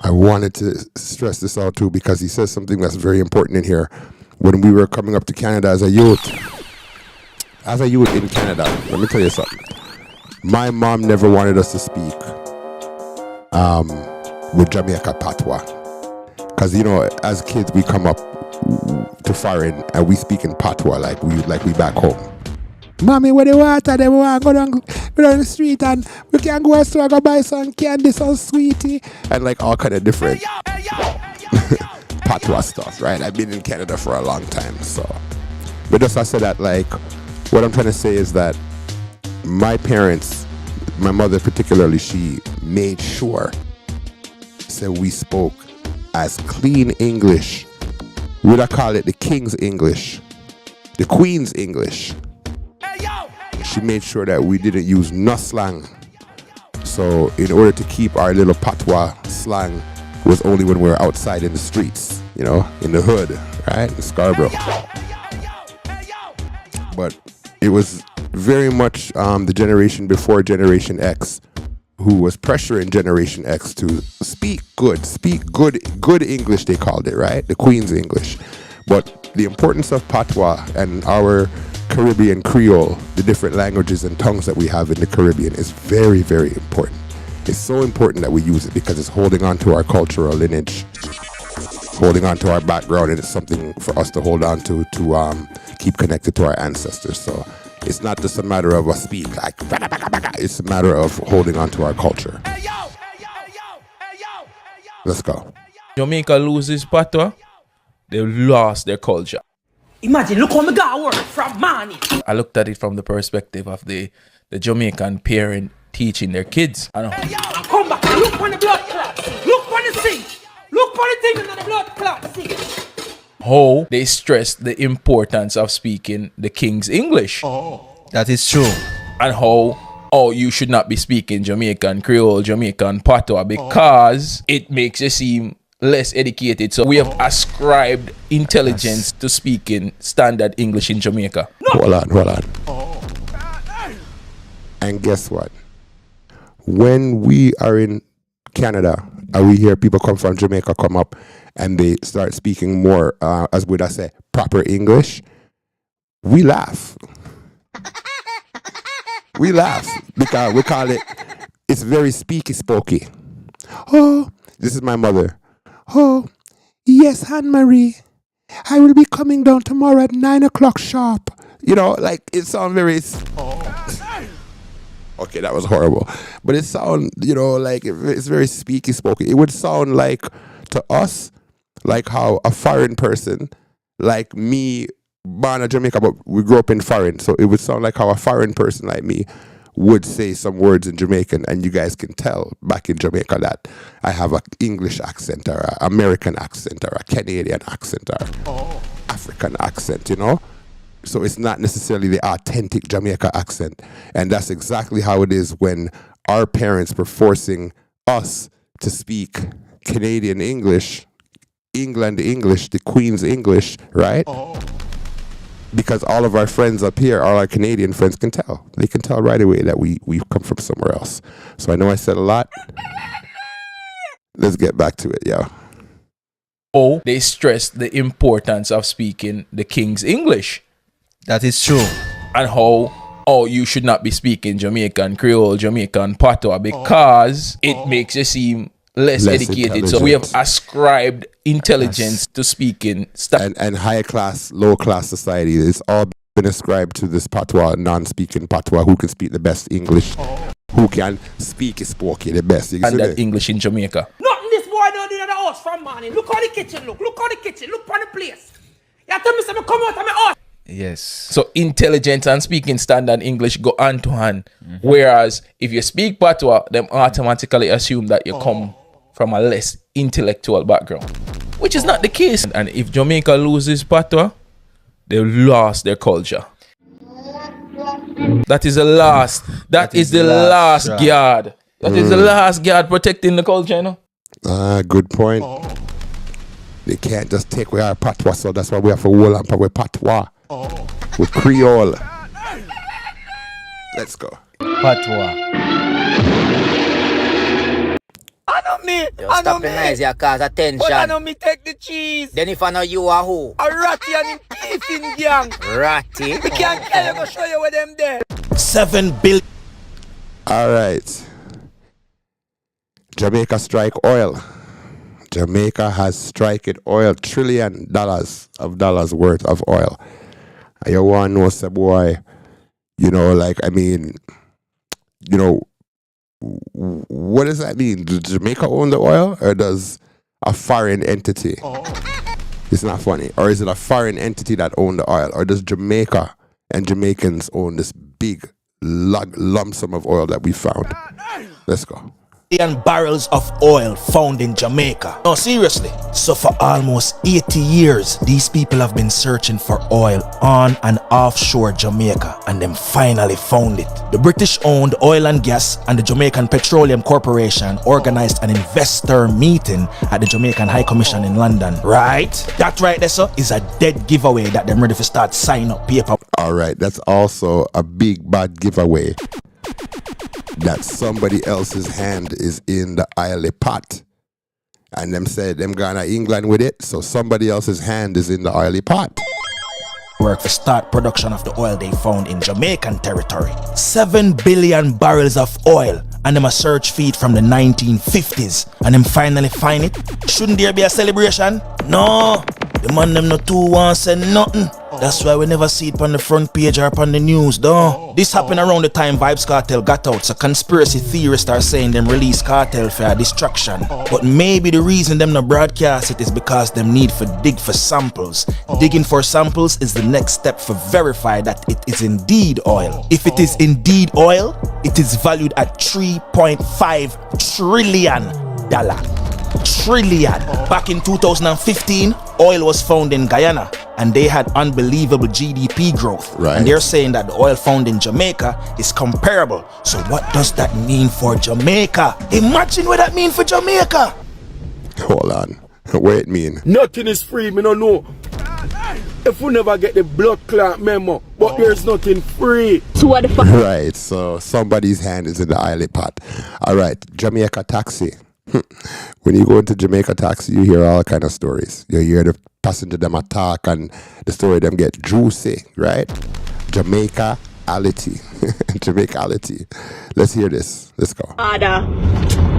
I wanted to stress this out too, because he says something that's very important in here. When we were coming up to Canada as a youth in Canada, let me tell you something. My mom never wanted us to speak with Jamaica patois, because you know, as kids we come up to foreign and we speak in patois like we back home. Mommy, where the water? They want to go down the street and we can go to store go buy some candy, some sweetie, and like all kind of different patois stuff, right? I've been in Canada for a long time, so. But just I said that, like, what I'm trying to say is that my parents, my mother particularly, she made sure so we spoke as clean English. Would I call it the King's English, the Queen's English? She made sure that we didn't use no slang. So in order to keep our little patois slang was only when we were outside in the streets, you know, in the hood, right, in Scarborough. But it was very much the generation before Generation X who was pressuring Generation X to speak good English, they called it, right? The Queen's English. But the importance of patois and our Caribbean Creole, the different languages and tongues that we have in the Caribbean, is very, very important. It's so important that we use it because it's holding on to our cultural lineage, holding on to our background, and it's something for us to hold on to keep connected to our ancestors. So it's not just a matter of us speak like, it's a matter of holding on to our culture. Let's go. Jamaica loses patois, they lost their culture. Imagine, look how me got work from morning. I looked at it from the perspective of the Jamaican parent teaching their kids. I know. Come back and look on the blood clot. Look on the sink. Look on the thing in the blood clot. How they stress the importance of speaking the King's English. That is true. And how you should not be speaking Jamaican Creole, Jamaican patois, because it makes you seem less educated. So we have ascribed intelligence to speaking standard English in Jamaica. Hold on. And guess what? When we are in Canada and we hear people come from Jamaica come up and they start speaking more, as would I say, proper English, we laugh. We laugh because we call it's very speaky spokey. Oh, this is my mother. Oh, yes, Anne-Marie. I will be coming down tomorrow at 9 o'clock sharp. You know, like it sounds very... Okay, that was horrible. But it sounds, you know, like it's very speaky spoken. It would sound like, to us, like how a foreign person, like me, born in Jamaica, but we grew up in foreign. So it would sound like how a foreign person like me would say some words in Jamaican, and you guys can tell back in Jamaica that I have an English accent or an American accent or a Canadian accent or African accent, you know? So it's not necessarily the authentic Jamaica accent. And that's exactly how it is when our parents were forcing us to speak Canadian English, England English, the Queen's English, right? Because all of our friends up here, all our Canadian friends can tell. They can tell right away that we've come from somewhere else. So I know I said a lot. Let's get back to it, yeah. They stress the importance of speaking the King's English. That is true. And how you should not be speaking Jamaican Creole, Jamaican patois, because it makes you seem less educated. So we have ascribed intelligence to speaking. And high class, low class society, it's all been ascribed to this patois, non-speaking patois, who can speak the best English, who can speak spokey the best. And that English in Jamaica. Nothing this boy don't do in the house. house from morning. Look how the kitchen look. Look how the kitchen. Look on the place. You tell me something come out of my house. Yes. So intelligence and speaking standard English go hand to hand. Whereas if you speak patois, them automatically assume that you come from a less intellectual background, which is not the case. And if Jamaica loses patois, they lost their culture. That is the last. That is the last guard. That is the last guard protecting the culture, you know? Good point. They can't just take away our patois, so that's why we have to hold on with patois. With Creole. Let's go. Patois. I know me. Yo, stop the noise, you cause attention. But I know me take the cheese. Then if I know you are who? A ratty and him thieving gang. Ratty? We can't tell you, go show you where them there. 7 billion. All right. Jamaica strike oil. Jamaica has striked oil, $1 trillion worth of oil. And you want to know, say, boy, you know, like, I mean, you know, what does that mean? Does Jamaica own the oil, or does a foreign entity? It's not funny. Or is it a foreign entity that owns the oil? Or does Jamaica and Jamaicans own this big lump sum of oil that we found? Let's go. Barrels of oil found in Jamaica. No, seriously. So for almost 80 years, these people have been searching for oil on and offshore Jamaica, and them finally found it. The British-owned Oil and Gas and the Jamaican Petroleum Corporation organized an investor meeting at the Jamaican High Commission in London. Right? That right there, sir, is a dead giveaway that them ready to start signing up paper. All right, that's also a big bad giveaway. That somebody else's hand is in the oily pot. And them said them gone to England with it, so somebody else's hand is in the oily pot. Work to start production of the oil they found in Jamaican territory. 7 billion barrels of oil, and them a search feed from the 1950s, and them finally find it. Shouldn't there be a celebration? No, the man them not too want say nothing. That's why we never see it on the front page or on the news, though. This happened around the time Vybz Kartel got out, so conspiracy theorists are saying them release Kartel for a distraction. But maybe the reason them no broadcast it is because them need for dig for samples. Digging for samples is the next step for verify that it is indeed oil. If it is indeed oil, it is valued at $3.5 trillion. Trillion. Back in 2015, oil was found in Guyana, and they had unbelievable GDP growth. Right. And they're saying that the oil found in Jamaica is comparable. So what does that mean for Jamaica? Imagine what that means for Jamaica. Hold on. What it mean? Nothing is free, me no know. If we never get the blood clot memo, but there's nothing free. So what the fuck? Right, so somebody's hand is in the oily pot. All right, Jamaica taxi. When you go into Jamaica taxi, you hear all kind of stories. You hear the passenger them attack, and the story them get juicy, right? Jamaica-ality. Jamaica-ality. Let's hear this. Let's go. Ada,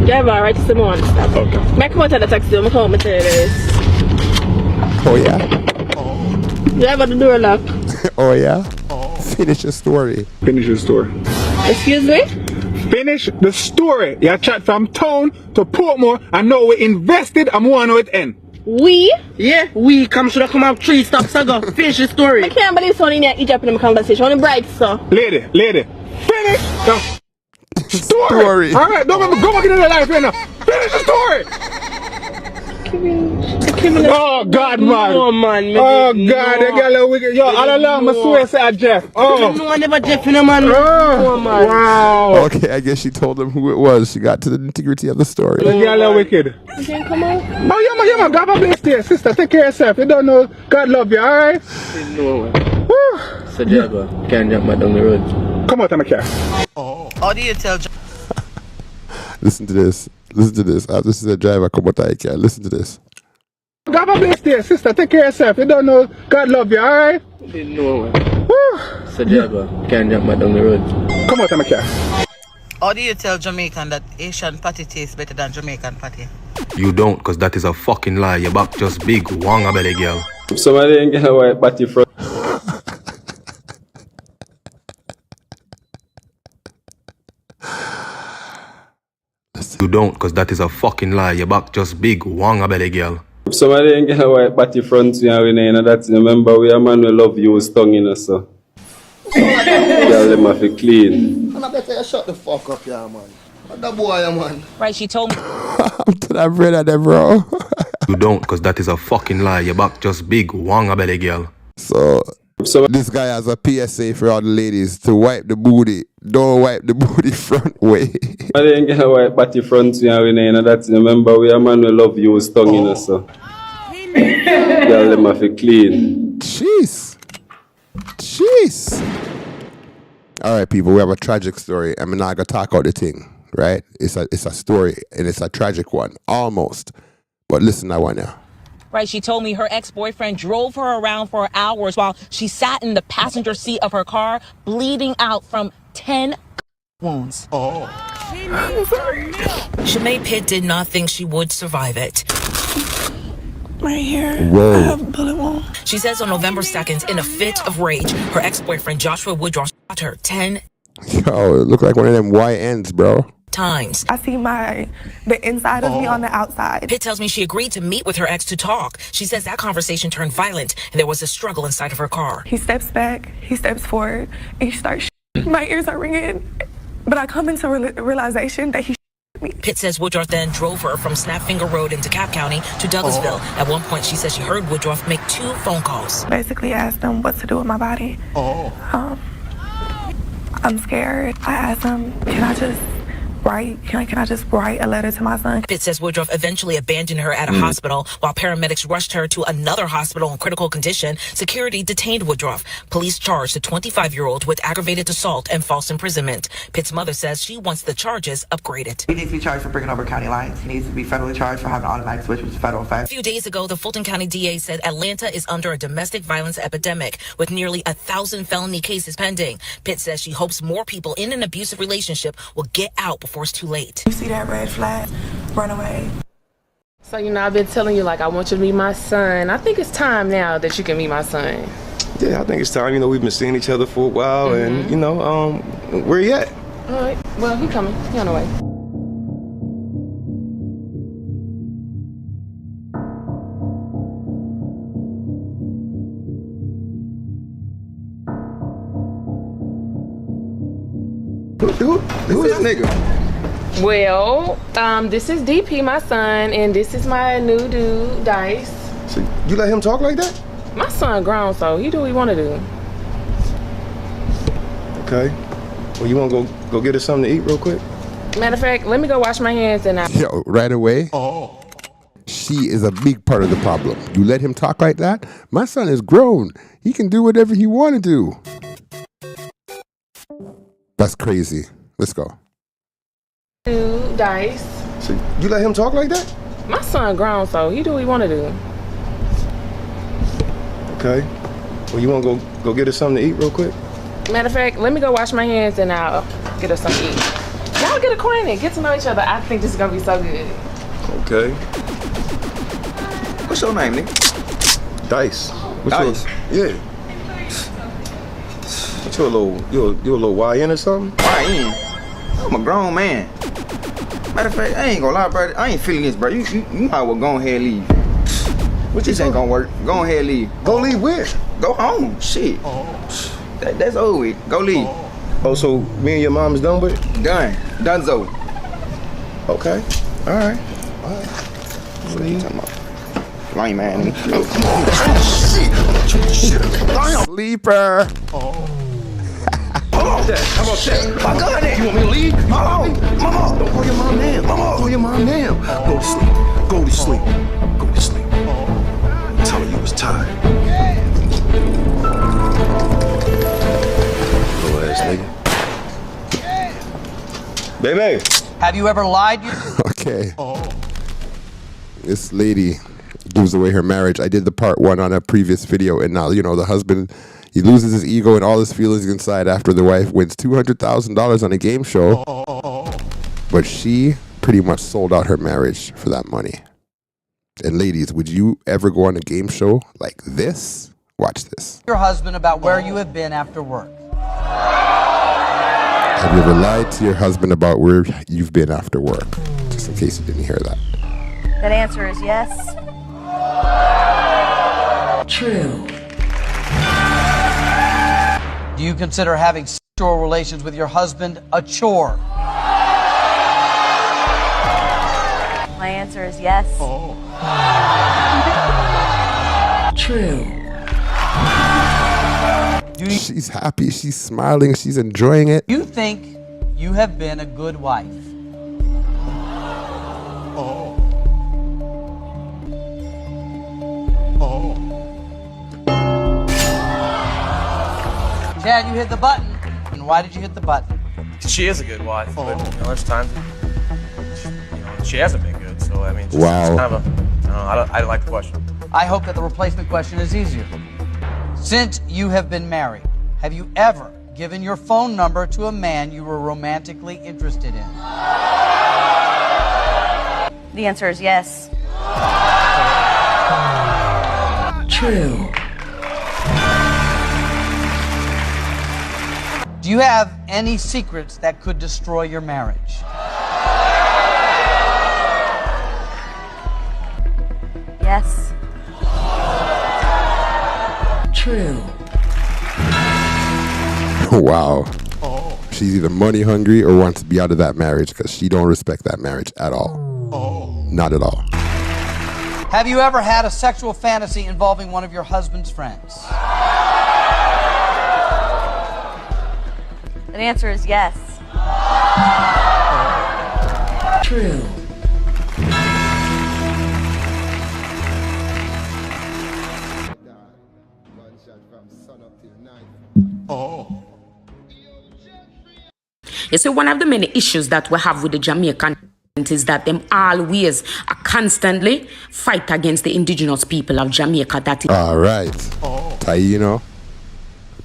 driver, right to Simone. Okay. Make come out of the taxi, I'm home and tell you this. Oh yeah? Driver, the door lock. Oh yeah? Finish your story. Finish your story. Excuse me? Finish the story. You chat from town to Portmore, and now we invested and we want to know it end. We? Yeah, we should have come up 3 stops ago. Finish the story. I can't believe someone in here Egypt in the conversation. On the bright, sir. Lady, finish the story. All right, don't go back into the life right now. Finish the story. Oh God, man! No, man. Oh God, the girl wicked. Yo, all along I swear say Jeff. Oh. No, I never Jeff in a man. No, man. Wow. Okay, I guess she told him who it was. She got to the integrity of the story. The girl wicked. You can come out. Oh, yeah, man. God bless you, sister. Take care of yourself. You don't know. God love you. All right. No. So, driver, can't jump down the road. Come out of my car. How do you tell? Listen to this. After she said driver, come out of my car. Listen to this. God bless you, sister. Take care of yourself. You don't know. God love you. All right. No. So, driver, can't jump down the road. Come out of my car. How do you tell Jamaican that Asian patty tastes better than Jamaican patty? You don't, because that is a fucking lie. Your back just big, wanga belly girl. Somebody ain't get a white patty from. You don't, cause that is a fucking lie. Your back just big, wanga belly girl. If somebody ain't get a white body front to you, you know that. Remember, we a man we love you, stung in us, so. Girl, them have to clean. Man, I better you shut the fuck up, yeah, man. What that boy, man? Right, she told me. To that brother there, bro. You don't, cause that is a fucking lie. Your back just big, wanga belly girl. So this guy has a PSA for all the ladies to wipe the booty. Don't wipe the booty front way. I didn't get a white body front to you, you know that. Remember, we a man we love you, stung in us, so. Girl, them have to clean. Jeez. All right, people, we have a tragic story. I'm not gonna talk out the thing, right? It's a story, and it's a tragic one, almost. But listen to that one now. Right, she told me her ex-boyfriend drove her around for hours while she sat in the passenger seat of her car, bleeding out from 10 wounds. Shanae Pitt did not think she would survive it. Right here. Whoa. I have a bullet wound. She says on November 2nd, in a fit of rage, her ex-boyfriend Joshua Woodruff shot her 10 Yo, it look like one of them YNs, bro. times. I see the inside of me on the outside. Pitt tells me she agreed to meet with her ex to talk. She says that conversation turned violent and there was a struggle inside of her car. He steps back, he steps forward, and he starts my ears are ringing. But I come into realization that he me. Pitt says Woodruff then drove her from Snapfinger Road in DeKalb County to Douglasville. At one point, she says she heard Woodruff make 2 phone calls. Basically asked him what to do with my body. I'm scared. I asked him, can I just write a letter to my son? Pitt says Woodruff eventually abandoned her at a hospital. While paramedics rushed her to another hospital in critical condition, security detained Woodruff. Police charged the 25-year-old with aggravated assault and false imprisonment. Pitt's mother says she wants the charges upgraded. He needs to be charged for breaking over county lines. He needs to be federally charged for having an automatic switch, which is federal offense. A few days ago, the Fulton County DA said Atlanta is under a domestic violence epidemic with nearly 1,000 felony cases pending. Pitt says she hopes more people in an abusive relationship will get out before it's too late. You see that red flag? Run away. So, I've been telling you, I want you to meet my son. I think it's time now that you can meet my son. Yeah, I think it's time. We've been seeing each other for a while, and, where you at? All right. Well, he coming. He on the way. Who is this nigga? Well, this is DP, my son, and this is my new dude, Dice. So you let him talk like that? My son grown, so he do what he want to do. Okay. Well, you want to go get us something to eat real quick? Matter of fact, let me go wash my hands and Yo, right away. She is a big part of the problem. You let him talk like that? My son is grown. He can do whatever he want to do. That's crazy. Let's go. Dice. So you let him talk like that? My son grown, so he do what he want to do. Okay. Well, you want to go get us something to eat real quick? Matter of fact, let me go wash my hands and I'll get us something to eat. Y'all get acquainted, get to know each other. I think this is gonna be so good. Okay. What's your name, nigga? Dice. Dice? Yeah. What you a little YN or something? YN? I'm a grown man. Matter of fact, I ain't gonna lie, bro. I ain't feeling this, bro. You might well go ahead and leave. What this ain't gonna work. Go ahead and leave. Go leave where? Go home. Shit. That's over with. Go leave. Oh, so me and your mom is done with it? Done. Donezo. Okay. All right. What are you talking about? Lame man. Sleeper. How about that? My God, you want me to leave? Mama! Don't call your mom now. Mama! Call your mom now. Go to sleep. Go to sleep. Go to sleep. Tell her you was tired. Little ass nigga. Baby. Have you ever lied? Okay. This lady gives away her marriage. I did the part 1 on a previous video, and now, the husband, he loses his ego and all his feelings inside after the wife wins $200,000 on a game show. But she pretty much sold out her marriage for that money. And ladies, would you ever go on a game show like this? Watch this. Your husband about where you have been after work. Have you ever lied to your husband about where you've been after work? just in case you didn't hear that. That answer is yes. True. Do you consider having sexual relations with your husband a chore? My answer is yes. True. She's happy, she's smiling, she's enjoying it. You think you have been a good wife? Chad, you hit the button. And why did you hit the button? She is a good wife, but there's times she hasn't been good. So I mean, it's Wow. kind of I like the question. I hope that the replacement question is easier. Since you have been married, have you ever given your phone number to a man you were romantically interested in? The answer is yes. True. Do you have any secrets that could destroy your marriage? Yes. True. Wow. She's either money hungry or wants to be out of that marriage because she don't respect that marriage at all. Not at all. Have you ever had a sexual fantasy involving one of your husband's friends? The answer is yes. True. You see, one of the many issues that we have with the Jamaican is that them always constantly fight against the indigenous people of Jamaica. That is All right. Taino,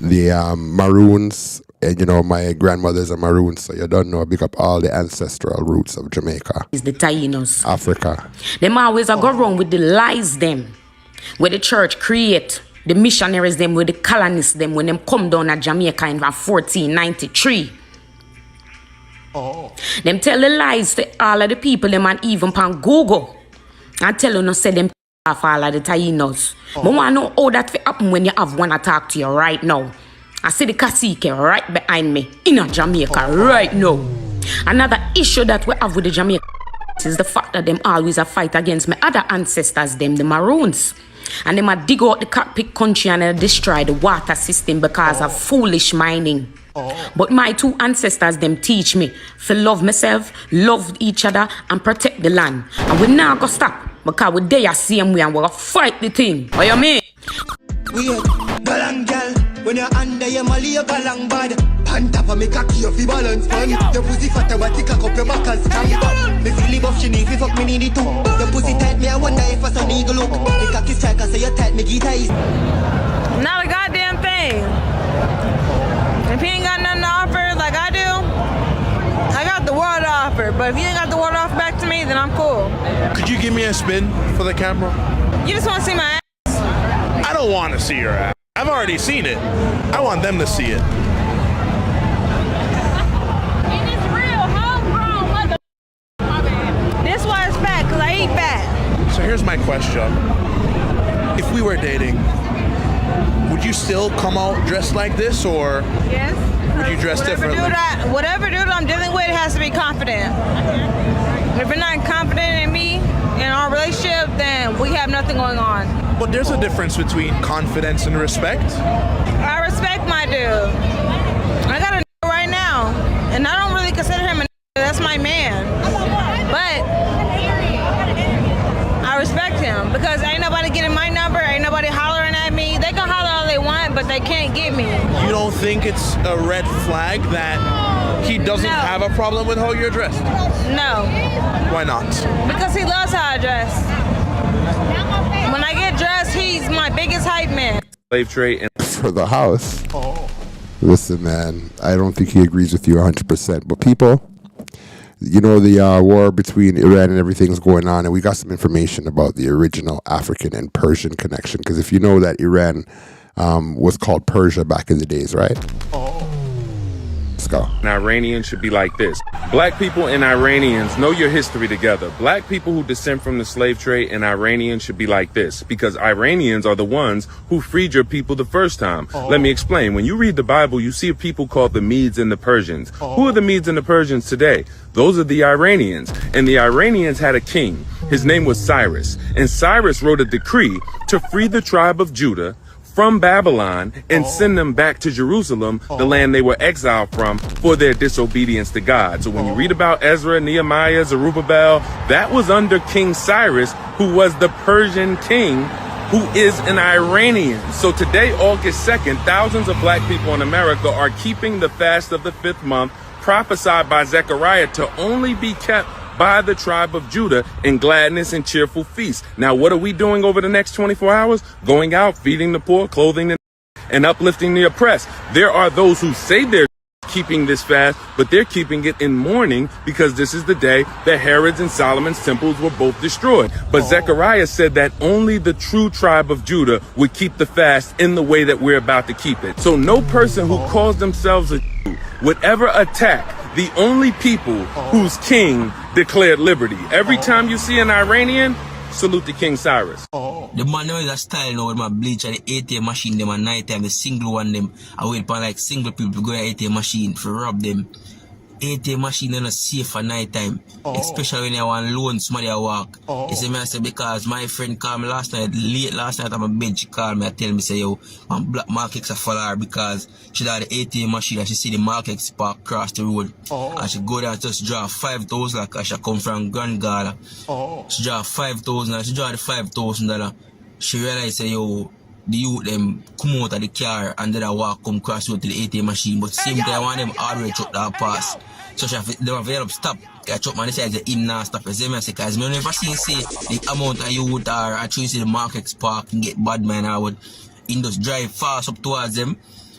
the Maroons, and you know, my grandmother's a Maroon, so you don't know, I pick up all the ancestral roots of Jamaica. is the Tainos. Africa. Them always go wrong with the lies them, where the church create, the missionaries them, where the colonists them, when them come down at Jamaica in 1493. Them tell the lies to all of the people, them and even pan Google. And tell you no say them off all of the Tainos. But want to know how that fi happen when you have one to talk to you right now. I see the cacique right behind me in Jamaica right now. Another issue that we have with the Jamaica is the fact that them always a fight against my other ancestors, them the Maroons. And them a dig out the cockpit country and destroy the water system because of foolish mining. But my two ancestors, them teach me to love myself, love each other, and protect the land. And we now go stop because we there same way and we go fight the thing. What you mean? We galang gal, when you're under your molly, you're galang bad. Pan top of me cocky, you fi balance pan. Your pussy fat, I want to cock up your back as can. Me feel buff, she need fi fuck me need it too. Your pussy tight, me I wonder if I saw nigga look. The cocky striker say you tight, me guitar is. Not a goddamn thing. If he ain't got nothing to offer like I do, I got the world to offer. But if you ain't got the world to offer back to me, then I'm cool. Could you give me a spin for the camera? You just want to see my ass? I don't want to see your ass. I've already seen it. I want them to see it. And it's real, homegrown, mother. This why it's fat, because I eat fat. So here's my question. If we were dating, would you still come out dressed like this, or Yes. would you dress differently? Whatever dude I'm dealing with has to be confident. If you're not confident in me, in our relationship, then we have nothing going on. But there's a difference between confidence and respect. I respect my dude. I got a right now, and I don't really consider him a that's my man. But I respect him because ain't nobody getting my number, ain't nobody hollering at me. They can holler all they want, but they can't get me. You don't think it's a red flag that he doesn't have a problem with how you're dressed? No. Why not? Because he loves how I dress. When I get dressed, he's my biggest hype man. Slave trade and For the house. Listen, man, I don't think he agrees with you 100%. But people, you know, the war between Iran and everything's going on, and we got some information about the original African and Persian connection. Because if you know that Iran was called Persia back in the days, right? Let's go. An Iranian should be like this. Black people and Iranians know your history together. Black people who descend from the slave trade and Iranians should be like this, because Iranians are the ones who freed your people the first time. Let me explain. When you read the Bible, you see a people called the Medes and the Persians. Who are the Medes and the Persians today? Those are the Iranians. And the Iranians had a king. His name was Cyrus. And Cyrus wrote a decree to free the tribe of Judah from Babylon and send them back to Jerusalem, the land they were exiled from, for their disobedience to God. So when you read about Ezra, Nehemiah, Zerubbabel, that was under King Cyrus, who was the Persian king, who is an Iranian. So today, August 2nd, thousands of black people in America are keeping the fast of the 5th month, prophesied by Zechariah to only be kept by the tribe of Judah in gladness and cheerful feasts. Now, what are we doing over the next 24 hours? Going out, feeding the poor, clothing the and uplifting the oppressed. There are those who say they're keeping this fast, but they're keeping it in mourning because this is the day that Herod's and Solomon's temples were both destroyed. But Zechariah said that only the true tribe of Judah would keep the fast in the way that we're about to keep it. So no person who calls themselves a Jew would ever attack the only people whose king declared liberty. Every time you see an Iranian, salute the King Cyrus. The man now is a style now with my bleach and the ATM machine them at night time, the single one them. I wait for like single people go to ATM machine for rob them. ATM machine is not safe for night time. Especially when you want loan somebody a walk. You see me I say because my friend called me late last night on my bed, she called me and tell me say yo, my black markets are follow her because she had the ATM machine and she see the markets park across the road. And she go there and just draw 5,000 like she come from Grand Gala. She draw 5,000 and she draw the $5,000. She realized say yo, the youth them come out of the car and then I walk come cross road to the ATM machine. But same time I want them already truck that pass. So they have to stop. I truck man decides to him now stop. You see me I say because I never seen say the amount of youth are actually see the markets park and get bad man I would in just drive fast up towards them.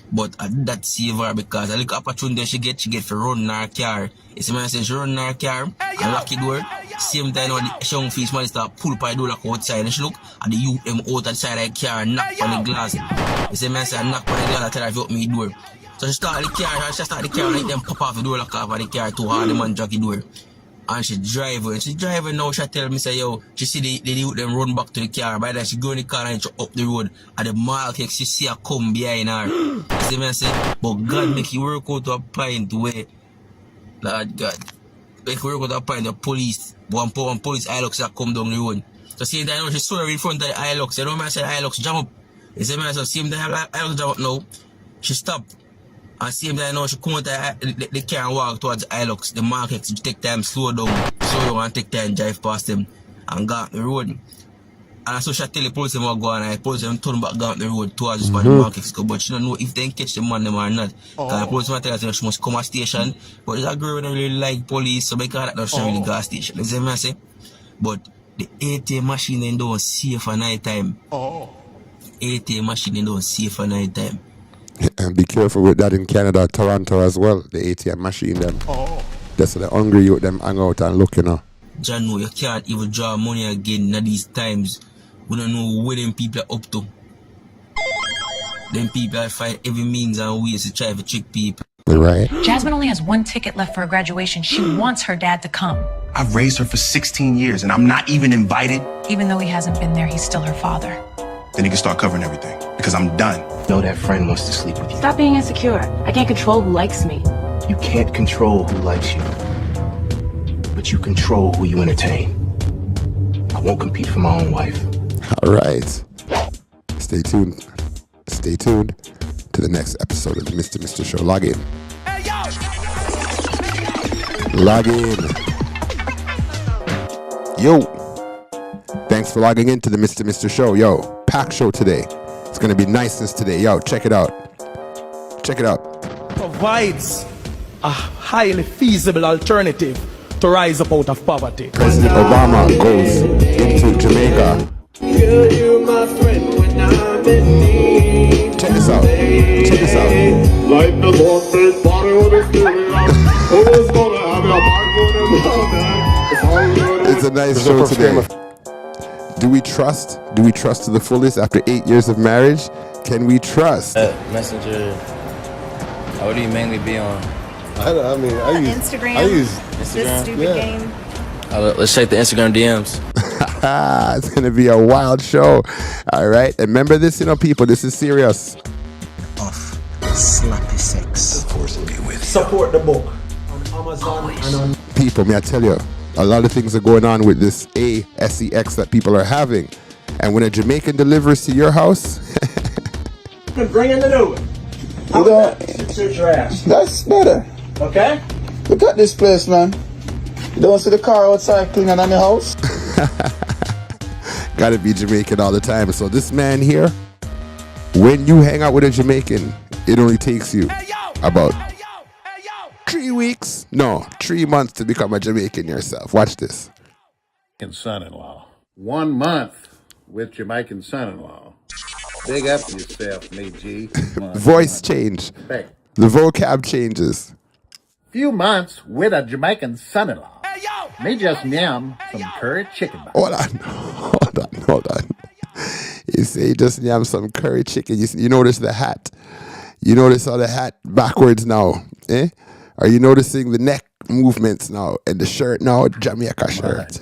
But I did that save her because I look opportunity she get for run in her car. You see me I say she run in her car and lock the door. Same time now the young face man start pull up the door like outside and she look and the youth them out outside the car and knock on the glass. You see me I say I knock on the glass and tell her to open me door. So she start the car and let them pop off the door lock off of the car too hard the man drag the door. And she driving now she tell me say yo, she see the youth them run back to the car. By then she go in the car and she up the road and the market she see her come behind her. You see me I say, but God make you work out to a point where Lord God. Make you work out to a point the police one police Hilux that come down the road. So see that now she saw her in front of the Hilux. You know me I say Hilux jam up. You see me I say same time Hilux jam up now. She stop. And same time now she come out the car and walk towards the Hilux. The market she take time slow down and take time drive past them and go up the road. And so she tell the police them what go on and the police them turn back down the road towards the market. But she don't know if they catch the man them or not. Because the police tell her she must come to station. But there's a girl don't really like police, so because that not she really go to station. You see what I say? But the ATM machine they don't safe for night time. ATM machine they don't safe for night time. And be careful with that in Canada, Toronto as well. The ATM machine them. That's the hungry youth them hang out and look, you know. John, no, you can't even draw money again at these times. We don't know where them people are up to. Them people find every means and ways to try to trick people. Right. Jasmine only has one ticket left for her graduation. She wants her dad to come. I've raised her for 16 years and I'm not even invited. Even though he hasn't been there, he's still her father. Then he can start covering everything because I'm done. No, that friend wants to sleep with you. Stop being insecure. I can't control who likes me. You can't control who likes you, but you control who you entertain. I won't compete for my own wife. All right. Stay tuned. Stay tuned to the next episode of the Mr. Show. Log in. Log in. Yo. Thanks for logging in to the Mr. Show. Yo, pack show today. It's going to be niceness today. Yo, check it out. Check it out. Provides a highly feasible alternative to rise up out of poverty. President Obama goes into Jamaica. Girl, you're my friend when I'm in need. Check this out. Check this out. Like the Lord body with a spirit. Who's gonna have your mind? It's a nice show today. Do we trust? Do we trust to the fullest after 8 years of marriage? Can we trust? Messenger, I would mainly be on I use Instagram. I use This stupid game. Let's check the Instagram DMs. It's gonna be a wild show. All right, and remember this, people. This is serious. Slappy sex. Support the book on Amazon and on People, may I tell you, a lot of things are going on with this sex that people are having, and when a Jamaican delivers to your house, bring in the new one. How about that? Suit your ass. That's better. Okay? Look at this place, man. You don't see the car outside cleaner than the house? gotta be Jamaican all the time. So this man here, when you hang out with a Jamaican, it only takes you about 3 weeks, no, 3 months to become a Jamaican yourself. Watch this. Son-in-law. 1 month with Jamaican son-in-law. Big up yourself, me G. Voice change. Hey. The vocab changes. Few months with a Jamaican son-in-law. Me just yam some curry chicken. Hold on. You say just yam some curry chicken. You notice the hat. You notice how the hat backwards now, eh? Are you noticing the neck movements now and the shirt now? Jamaica shirt.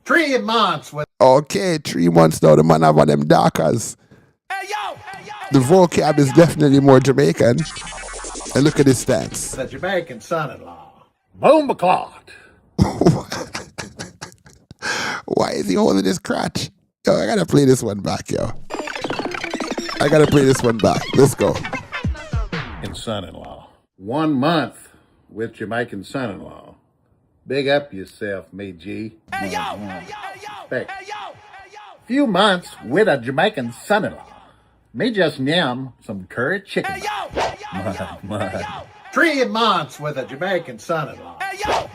3 months with. Okay, 3 months now. The man have one of them darkers. The vocab is definitely more Jamaican. And look at his stance. The Jamaican son-in-law. Boom clot. Why is he holding his crotch? Yo, I gotta play this one back, yo. I gotta play this one back. Let's go. And son-in-law. 1 month with Jamaican son-in-law. Big up yourself, me G. Respect. Few months with a Jamaican son-in-law. Me just yam some curry chicken. 3 months with a Jamaican son-in-law.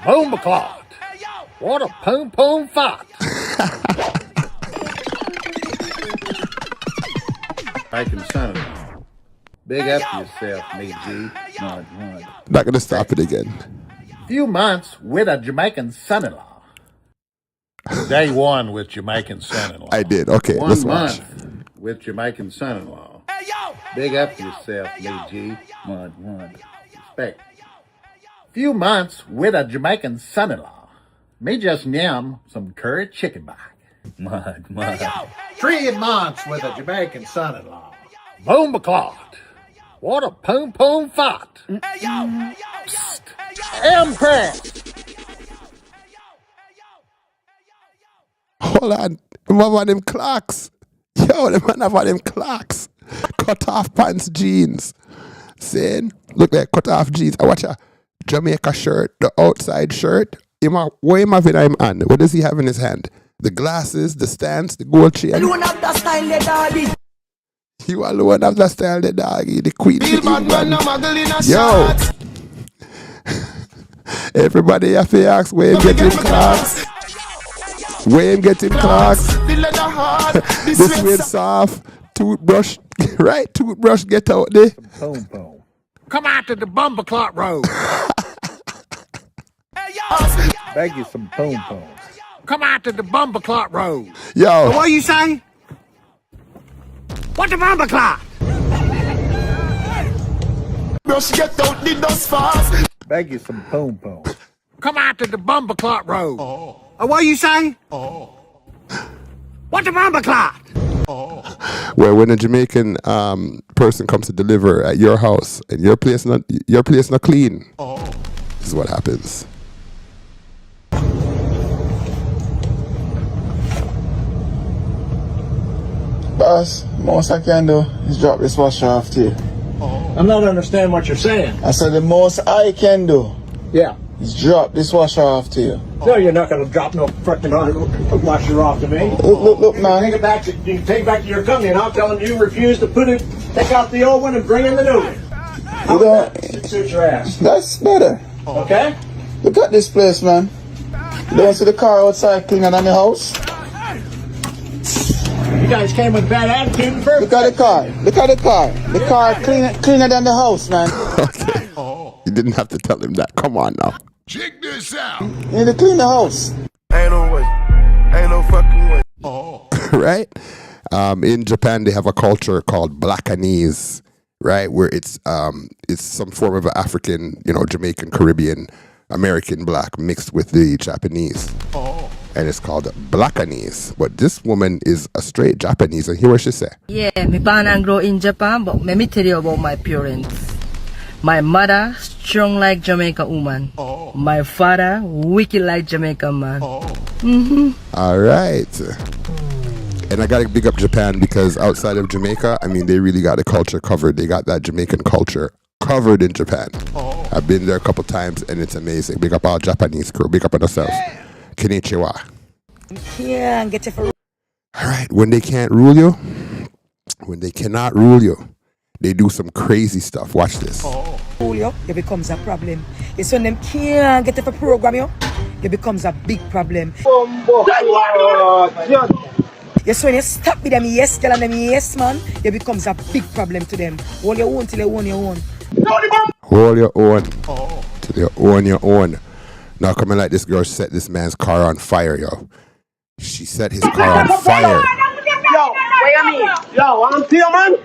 Boom clot. What a poom poom fart. Jamaican son-in-law. Big up yourself, me G. Not gonna stop it again. Few months with a Jamaican son-in-law. Day 1 with Jamaican son-in-law. I did. Okay, 1 let's watch. month with Jamaican son-in-law. Big up yourself, me G. Respect. Few months with a Jamaican son-in-law. Me just yam some curry chicken back. 3 months with a Jamaican son-in-law. Boom clot. What a poom poom fart. Psst. Empress. Hold on. The man have them clocks. Yo, the man have one them clocks. Cut off pants jeans. Saying, look like cut off jeans. I watch a Jamaica shirt, the outside shirt. What him have in his hand? What does he have in his hand? The glasses, the stance, the gold chain. You alone have the style, the doggy. You alone have the style, the doggy, the queen of England. Yo. Everybody have to ask where him get him clocks. Where him get him clocks. This way soft. Toothbrush, right? Toothbrush, get out there. Boom boom. Come out to the Bumbleclot Road. Beg you some boom boom. Come out to the Bumbleclot Road. Yo. What you say? What the Bumbleclot? Brush get out the dust fast. Beg you some boom boom. Come out to the Bumbleclot Road. What you say? What the Bumbleclot? Well, when a Jamaican person comes to deliver at your house and your place not clean, this is what happens. Boss, most I can do is drop this washer off to you. I'm not understanding what you're saying. I said the most I can do Yeah. is drop this washer off to you. No, you're not going to drop no frickin' washer off to me. Look, man. You can take it back to your company, and I'll tell them you refuse to take out the old one and bring in the new one. How about that? Suit your ass. That's better. Okay? Look at this place, man. You don't see the car outside cleaner than the house? You guys came with a bad attitude in the first Look at the car. Look at the car. The car cleaner than the house, man. Okay. You didn't have to tell him that. Come on now. Check this out. You need to clean the house. Ain't no way. Ain't no fucking way. Right? In Japan, they have a culture called Blackanese. right? Where it's some form of African, Jamaican, Caribbean, American black mixed with the Japanese. And it's called Blackanese. But this woman is a straight Japanese, and hear what she say. Yeah, me born and grow in Japan, but let me tell you about my parents. My mother, strong like Jamaica woman. My father, wicked like Jamaica man. All right. And I got to big up Japan because outside of Jamaica, I mean, they really got the culture covered. They got that Jamaican culture covered in Japan. I've been there a couple times, and it's amazing. Big up all Japanese crew. Big up on ourselves. Konnichiwa. Yeah, and get it for. All right. When they can't rule you, when they cannot rule you, they do some crazy stuff. Watch this. Rule you, it becomes a problem. It's when them can't get it for program you, it becomes a big problem. Yes, when you stop with them yes, girl, and them yes, man, it becomes a big problem to them. Hold your own till you own your own. Hold your own till you own your own. Now coming like this girl set this man's car on fire, yo. She set his car on fire. Yo, wait a minute. Yo, I'm here, man.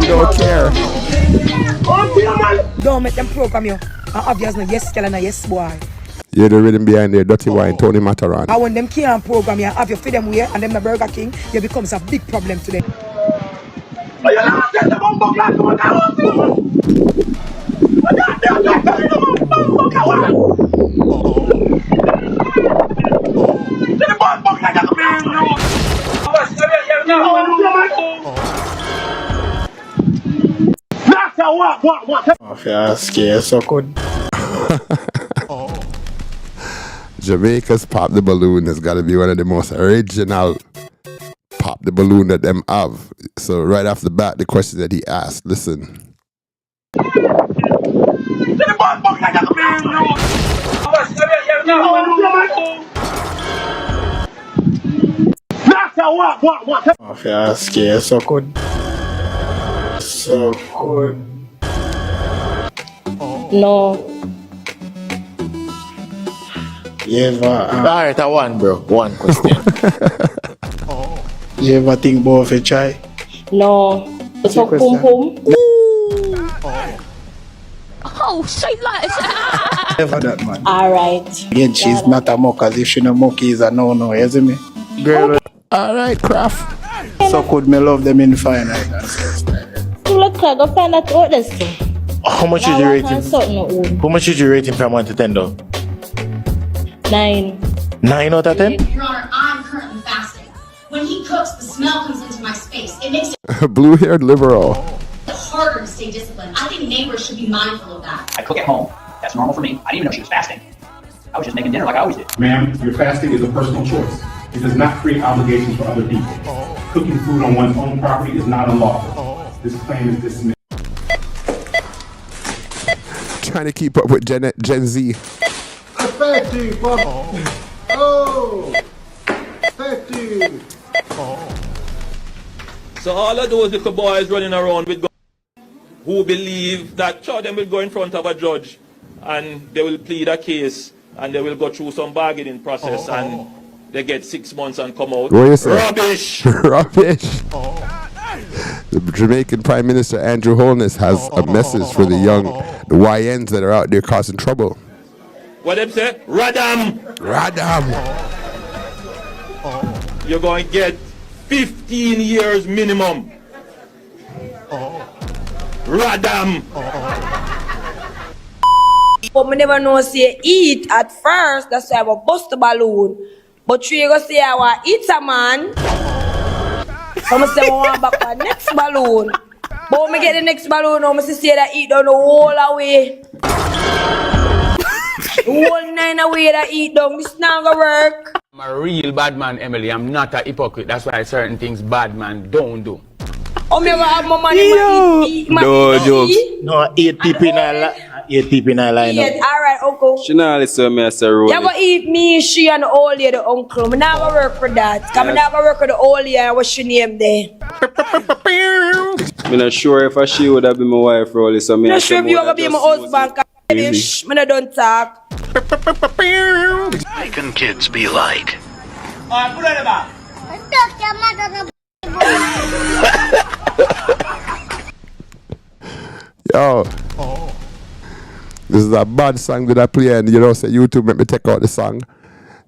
She don't care. Don't make them program you. And obviously, no yes, girl, and a yes, boy. You're the rhythm behind there, dirty wine, Tony Mataran. And when them can't program you, have your feed them way, and them the Burger King, it becomes a big problem to them. So good. Jamaica's Pop the Balloon has got to be one of the most original Pop the Balloon that them have. So right off the bat, the question that he asked, listen. So good. So good. No. Alright, one, bro. One question. You ever think about a try? No. It's a pum pum. Oh, say like Never that, man. Alright. Again, she's not a mock, as if she no mock is a no-no, you see me? Girl, alright, craft. So could me love them in fine. Look, I go find that out this thing. How much did you rate him? How much did you rate him from 1 to 10 though? 9. 9 out of 10? Your Honor, I'm currently fasting. When he cooks, the smell comes into my space. It makes it Blue-haired liberal. harder to stay disciplined. I think neighbors should be mindful of that. I cook at home. That's normal for me. I didn't even know she was fasting. I was just making dinner like I always did. Ma'am, your fasting is a personal choice. It does not create obligations for other people. Cooking food on one's own property is not unlawful. This claim is dismissed. Trying to keep up with Gen Z. So all of those little boys running around with guns who believe that them will go in front of a judge and they will plead a case and they will go through some bargaining process and they get 6 months and come out. What you say? Rubbish! Rubbish! The Jamaican Prime Minister Andrew Holness has a message for the YNs that are out there causing trouble. What them say? Radam! Radam! You're going to get 15 years minimum. Radam! But me never know say eat at first, that's why I will bust the balloon. But you go say I will eat a man. So I say I want back my next balloon. But when I get the next balloon, I say that eat down the whole away. The whole 9 away that eat down, this not gonna work. I'm a real bad man, Emily. I'm not a hypocrite. That's why certain things bad man don't do. Oh, me have my money, No jokes. No, 8 people in a line. Alright, uncle. She not listen me as a role. You go eat me, she and the old lady, the uncle. Me not gonna work for that. Cause me not gonna work with the old lady and what's your name there. I'm not sure if she would have been my wife, really. So I'm not sure if you gonna be my husband. Cause me don't talk. Jamaican kids be like. Alright, put it in the back. Oh. This is a bad song that I play, and you know, say YouTube make me take out the song.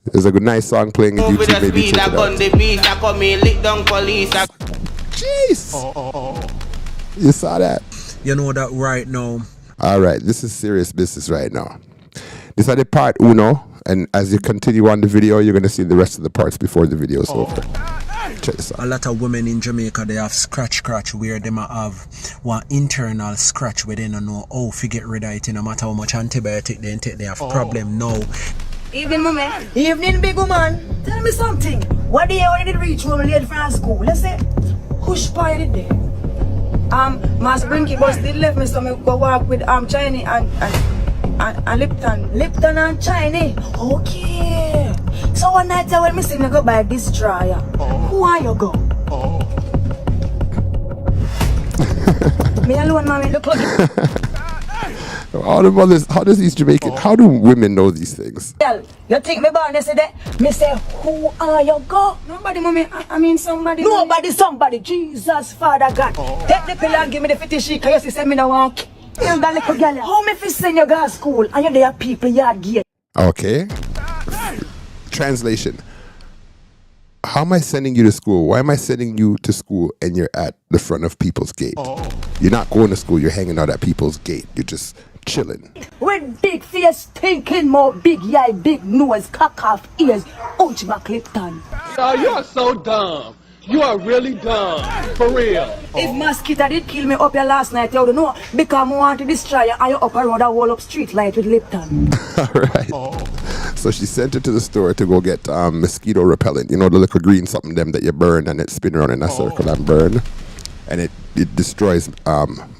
There's a good nice song playing on YouTube. Maybe check it out. Jeez. You saw that? You know that right now. All right, this is serious business right now. This is the part uno, and as you continue on the video, you're gonna see the rest of the parts before the video is over. Check this out. A lot of women in Jamaica, they have scratch where they might have one internal scratch where they don't know how to get rid of it. No matter how much antibiotic they take, they have problem now. Evening, mommy. Evening, big woman. Tell me something. What day when you did reach home late from school? Let's say, who's did there? Master Brinky boss did left me, so I go walk with Chinese and Lipton. Lipton and Chinese. Okay. So one night when me see me go buy destroyer. Who are you go? Me alone, mommy. Look like All the mothers, how does these Jamaican, how do women know these things? You think me born yesterday? Me say, who are you go? Nobody, mommy. I mean somebody. Nobody, somebody. Jesus, Father God. Take the pill and give me the 50 shit, because you say me no want. You got little girl. How me fi send you go to school and you there people yard gate? Okay. Translation. How am I sending you to school? Why am I sending you to school and you're at the front of people's gate? You're not going to school, you're hanging out at people's gate. You're just chilling. With big face, thinking more big eye, big nose, cock off ears, ouch back Lipton. Oh, you are so dumb. You are really dumb. For real. If mosquito did kill me up here last night, you don't know. Because I want to destroy you and you up around a wall up street light with Lipton. Alright. So she sent her to the store to go get mosquito repellent. You know the little green something them that you burn and it spin around in a circle and burn. And it destroys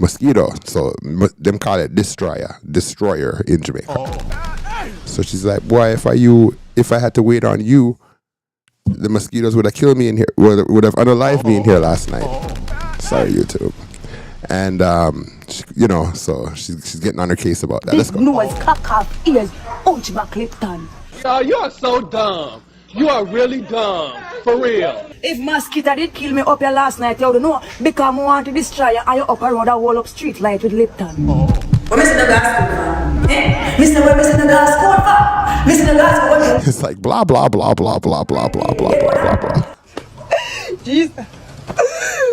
mosquito. So them call it destroyer in Jamaica. So she's like, boy, if I had to wait on you, the mosquitoes would have killed me in here, would have unalived me in here last night. Sorry, YouTube. And you know, so she's getting on her case about that. Let's go. Nose, cock off ears, ouch back Lipton. Oh, you are so dumb. You are really dumb. For real. If mosquito did kill me up here last night, you don't know. Because I want to destroy you and you up around a wall up street light with Lipton. What Mr. the gas school for? Mr. Where Mr. the gas school for? Mr. the gas school. It's like blah blah blah blah blah blah blah blah blah blah. Jesus.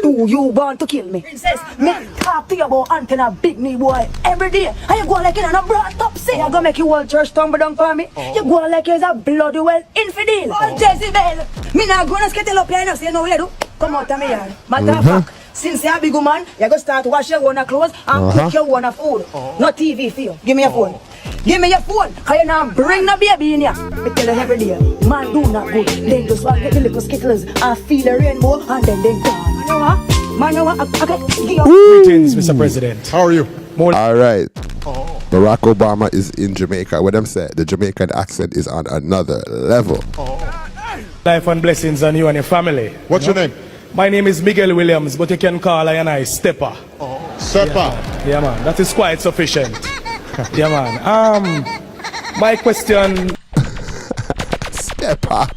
Do you want to kill me? Princess, me talk to you about antenna big knee boy every day. And you go like in a brought up say I go make you all church tumble down for me. You go like you're a bloody well infidel. Oh Jezebel. Me not gonna skettle up here now, say no way do. Come out of me yard. Matter of fact, since you're a big woman, you're gonna start wash your own clothes and cook your own food. No TV for you. Give me your phone. Give me your phone, cause you now bring the baby in here. I tell you every day, man do not good. Then just want to get the little skittles and feel the rainbow and then they gone. You know what? Man, you know what? Okay. Greetings, Mr. President. How are you? All right. Barack Obama is in Jamaica. What I'm saying, the Jamaican accent is on another level. Life and blessings on you and your family. What's your name? My name is Miguel Williams, but you can call I Stepper. Stepper. Yeah, man. That is quite sufficient. Yeah, man. My question. Stepper.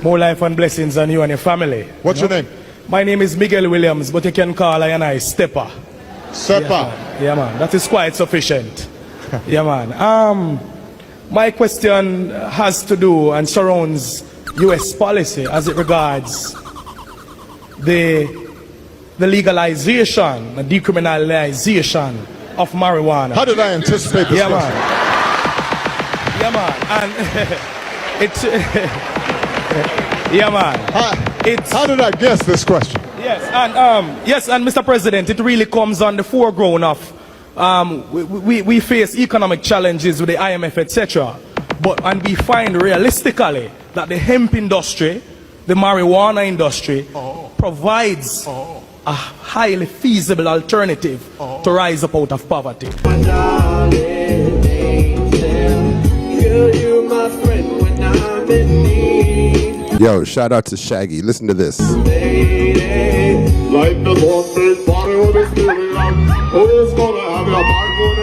More life and blessings on you and your family. What's your name? My name is Miguel Williams, but you can call I Stepper. Stepper. Yeah, man. That is quite sufficient. Yeah, man. My question has to do and surrounds U.S. policy as it regards the legalization, the decriminalization of marijuana. How did I anticipate this? Yeah, man. Yeah, man. And it's yeah, man. How did I guess this question? Yes, and Mr. President, it really comes on the foreground of we face economic challenges with the IMF, etc. And we find realistically that the hemp industry, the marijuana industry, provides a highly feasible alternative to rise up out of poverty. Yo, shout out to Shaggy. Listen to this. Like the Lord body with his spirit on. Who's gonna have your mind going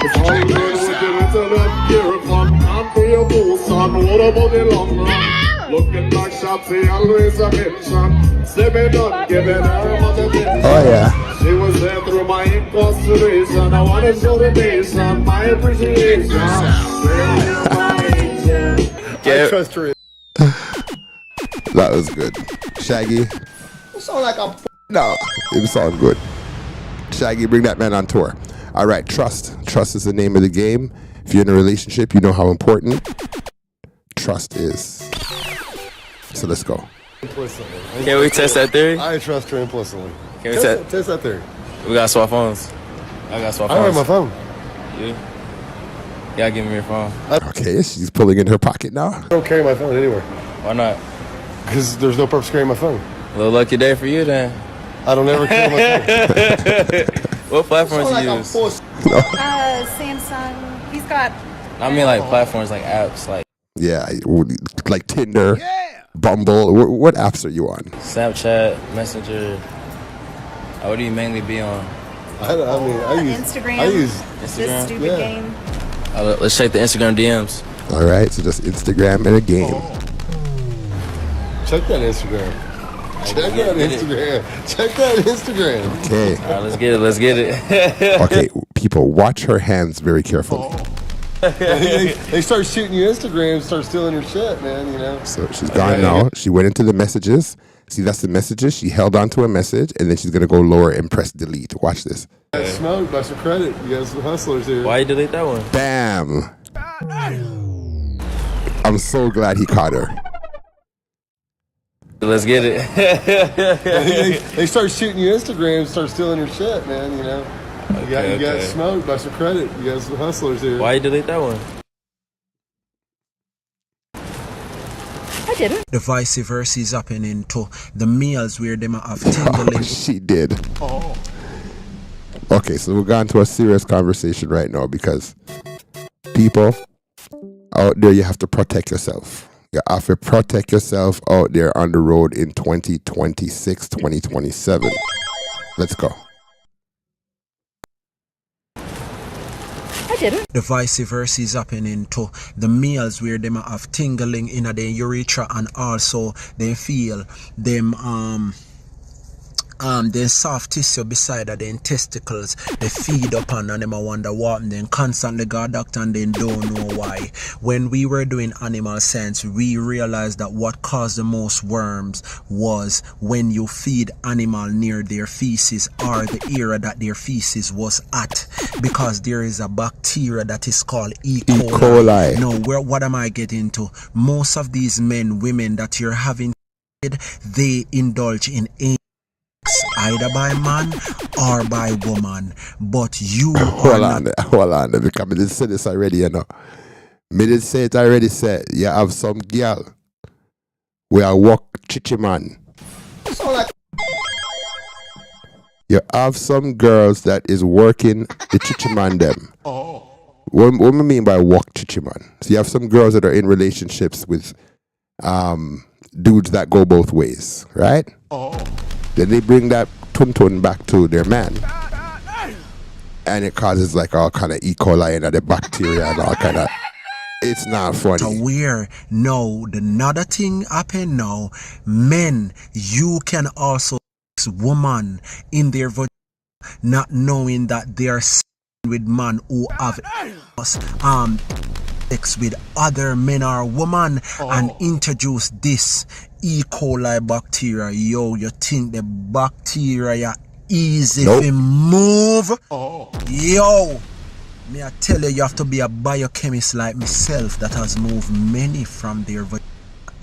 it's all good with your internet gear from. Not for your boots on, what about the long run? Looking like Shopsy, always a mention. Say me done, giving her much attention. Oh yeah. She was there through my incarceration. I wanna show the nation my appreciation. I trust her. That was good. Shaggy. You sound like a No, it sound good. Shaggy, bring that man on tour. All right, trust. Trust is the name of the game. If you're in a relationship, you know how important trust is. So let's go. implicitly. Can we test that theory? I trust her implicitly. Can we test that theory? We gotta swap phones. I gotta swap I don't phones. have my phone. You? Yeah, give me your phone. Okay, she's pulling in her pocket now. I don't carry my phone anywhere. Why not? Because there's no purpose carrying my phone. A little lucky day for you then. I don't ever carry my phone. What platforms do you use? Samsung. He's got. I mean like platforms like apps like Yeah, like Tinder, Bumble. What apps are you on? Snapchat, Messenger. What do you mainly be on? I use Instagram. I use This Instagram. stupid game. Let's check the Instagram DMs. All right, so just Instagram and a game. Check that Instagram. Check that Instagram. Check that Instagram. Okay. All right, let's get it. Let's get it. Okay, people, watch her hands very carefully. They start shooting you Instagram, start stealing your shit, man, you know. So she's gone now. She went into the messages. See, that's the messages. She held onto a message, and then she's going to go lower and press delete. Watch this. Got smoked by some credit. You guys some hustlers here. Why you delete that one? Bam. I'm so glad he caught her. Let's get it. They start shooting you Instagram, start stealing your shit, man, you know. You got smoked by some credit. You guys some hustlers here. Why you delete that one? I didn't. The vice versa is happening to the males where they might have tingling. Oh, she did. Okay, so we're going to a serious conversation right now because people out there, you have to protect yourself. You have to protect yourself out there on the road in 2026, 2027. Let's go. I didn't. The vice versa is happening to the males where they might have tingling in their urethra and also they feel them the soft tissue beside of the testicles they feed upon and them I wonder what and then constantly go to doctor and then don't know why. When we were doing animal science, we realized that what caused the most worms was when you feed animal near their feces or the area that their feces was at, because there is a bacteria that is called E. coli. No, what am I getting to? Most of these men, women that you're having, they indulge in either by man or by woman, but you hold on, because I did say this already, you know. Me did say it already. Said you have some girl where I walk chichi man. You have some girls that is working the chichi man them. What I mean by walk chichi man? So you have some girls that are in relationships with dudes that go both ways, right? Then they bring that tuntun back to their man. And it causes like all kind of E. coli and the bacteria and all kind of... It's not funny. Aware. No, another thing happen now. Men, you can also woman in their vagina not knowing that they are with man who have sex with other men or woman and introduce this E. coli bacteria. Yo, you think the bacteria easy to move? Yo, me I tell you, you have to be a biochemist like myself that has moved many from their vagina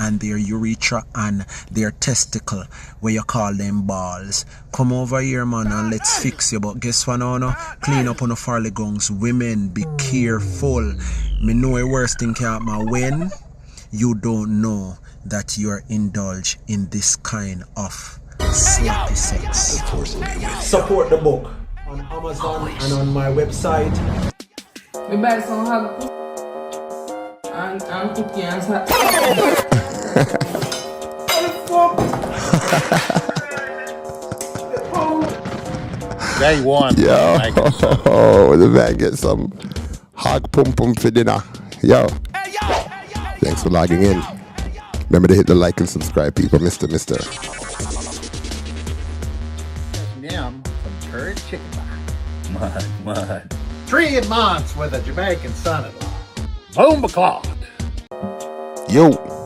and their urethra and their testicle, where you call them balls. Come over here, man, and let's fix you. But guess what, no? Clean up on the farley gongs. Women, be careful. Me know a worse thing can happen when you don't know that you're indulged in this kind of sloppy sex. Support the book on Amazon and on my website. We buy some hug and cookie and Day one. Yo, the man get some hog pum pum for dinner. Yo. Thanks for logging in. Remember to hit the like and subscribe, people. Mister. Yam from her chicken pie. Mud. 3 months with a Jamaican son-in-law. Boom, baclawed. Yo.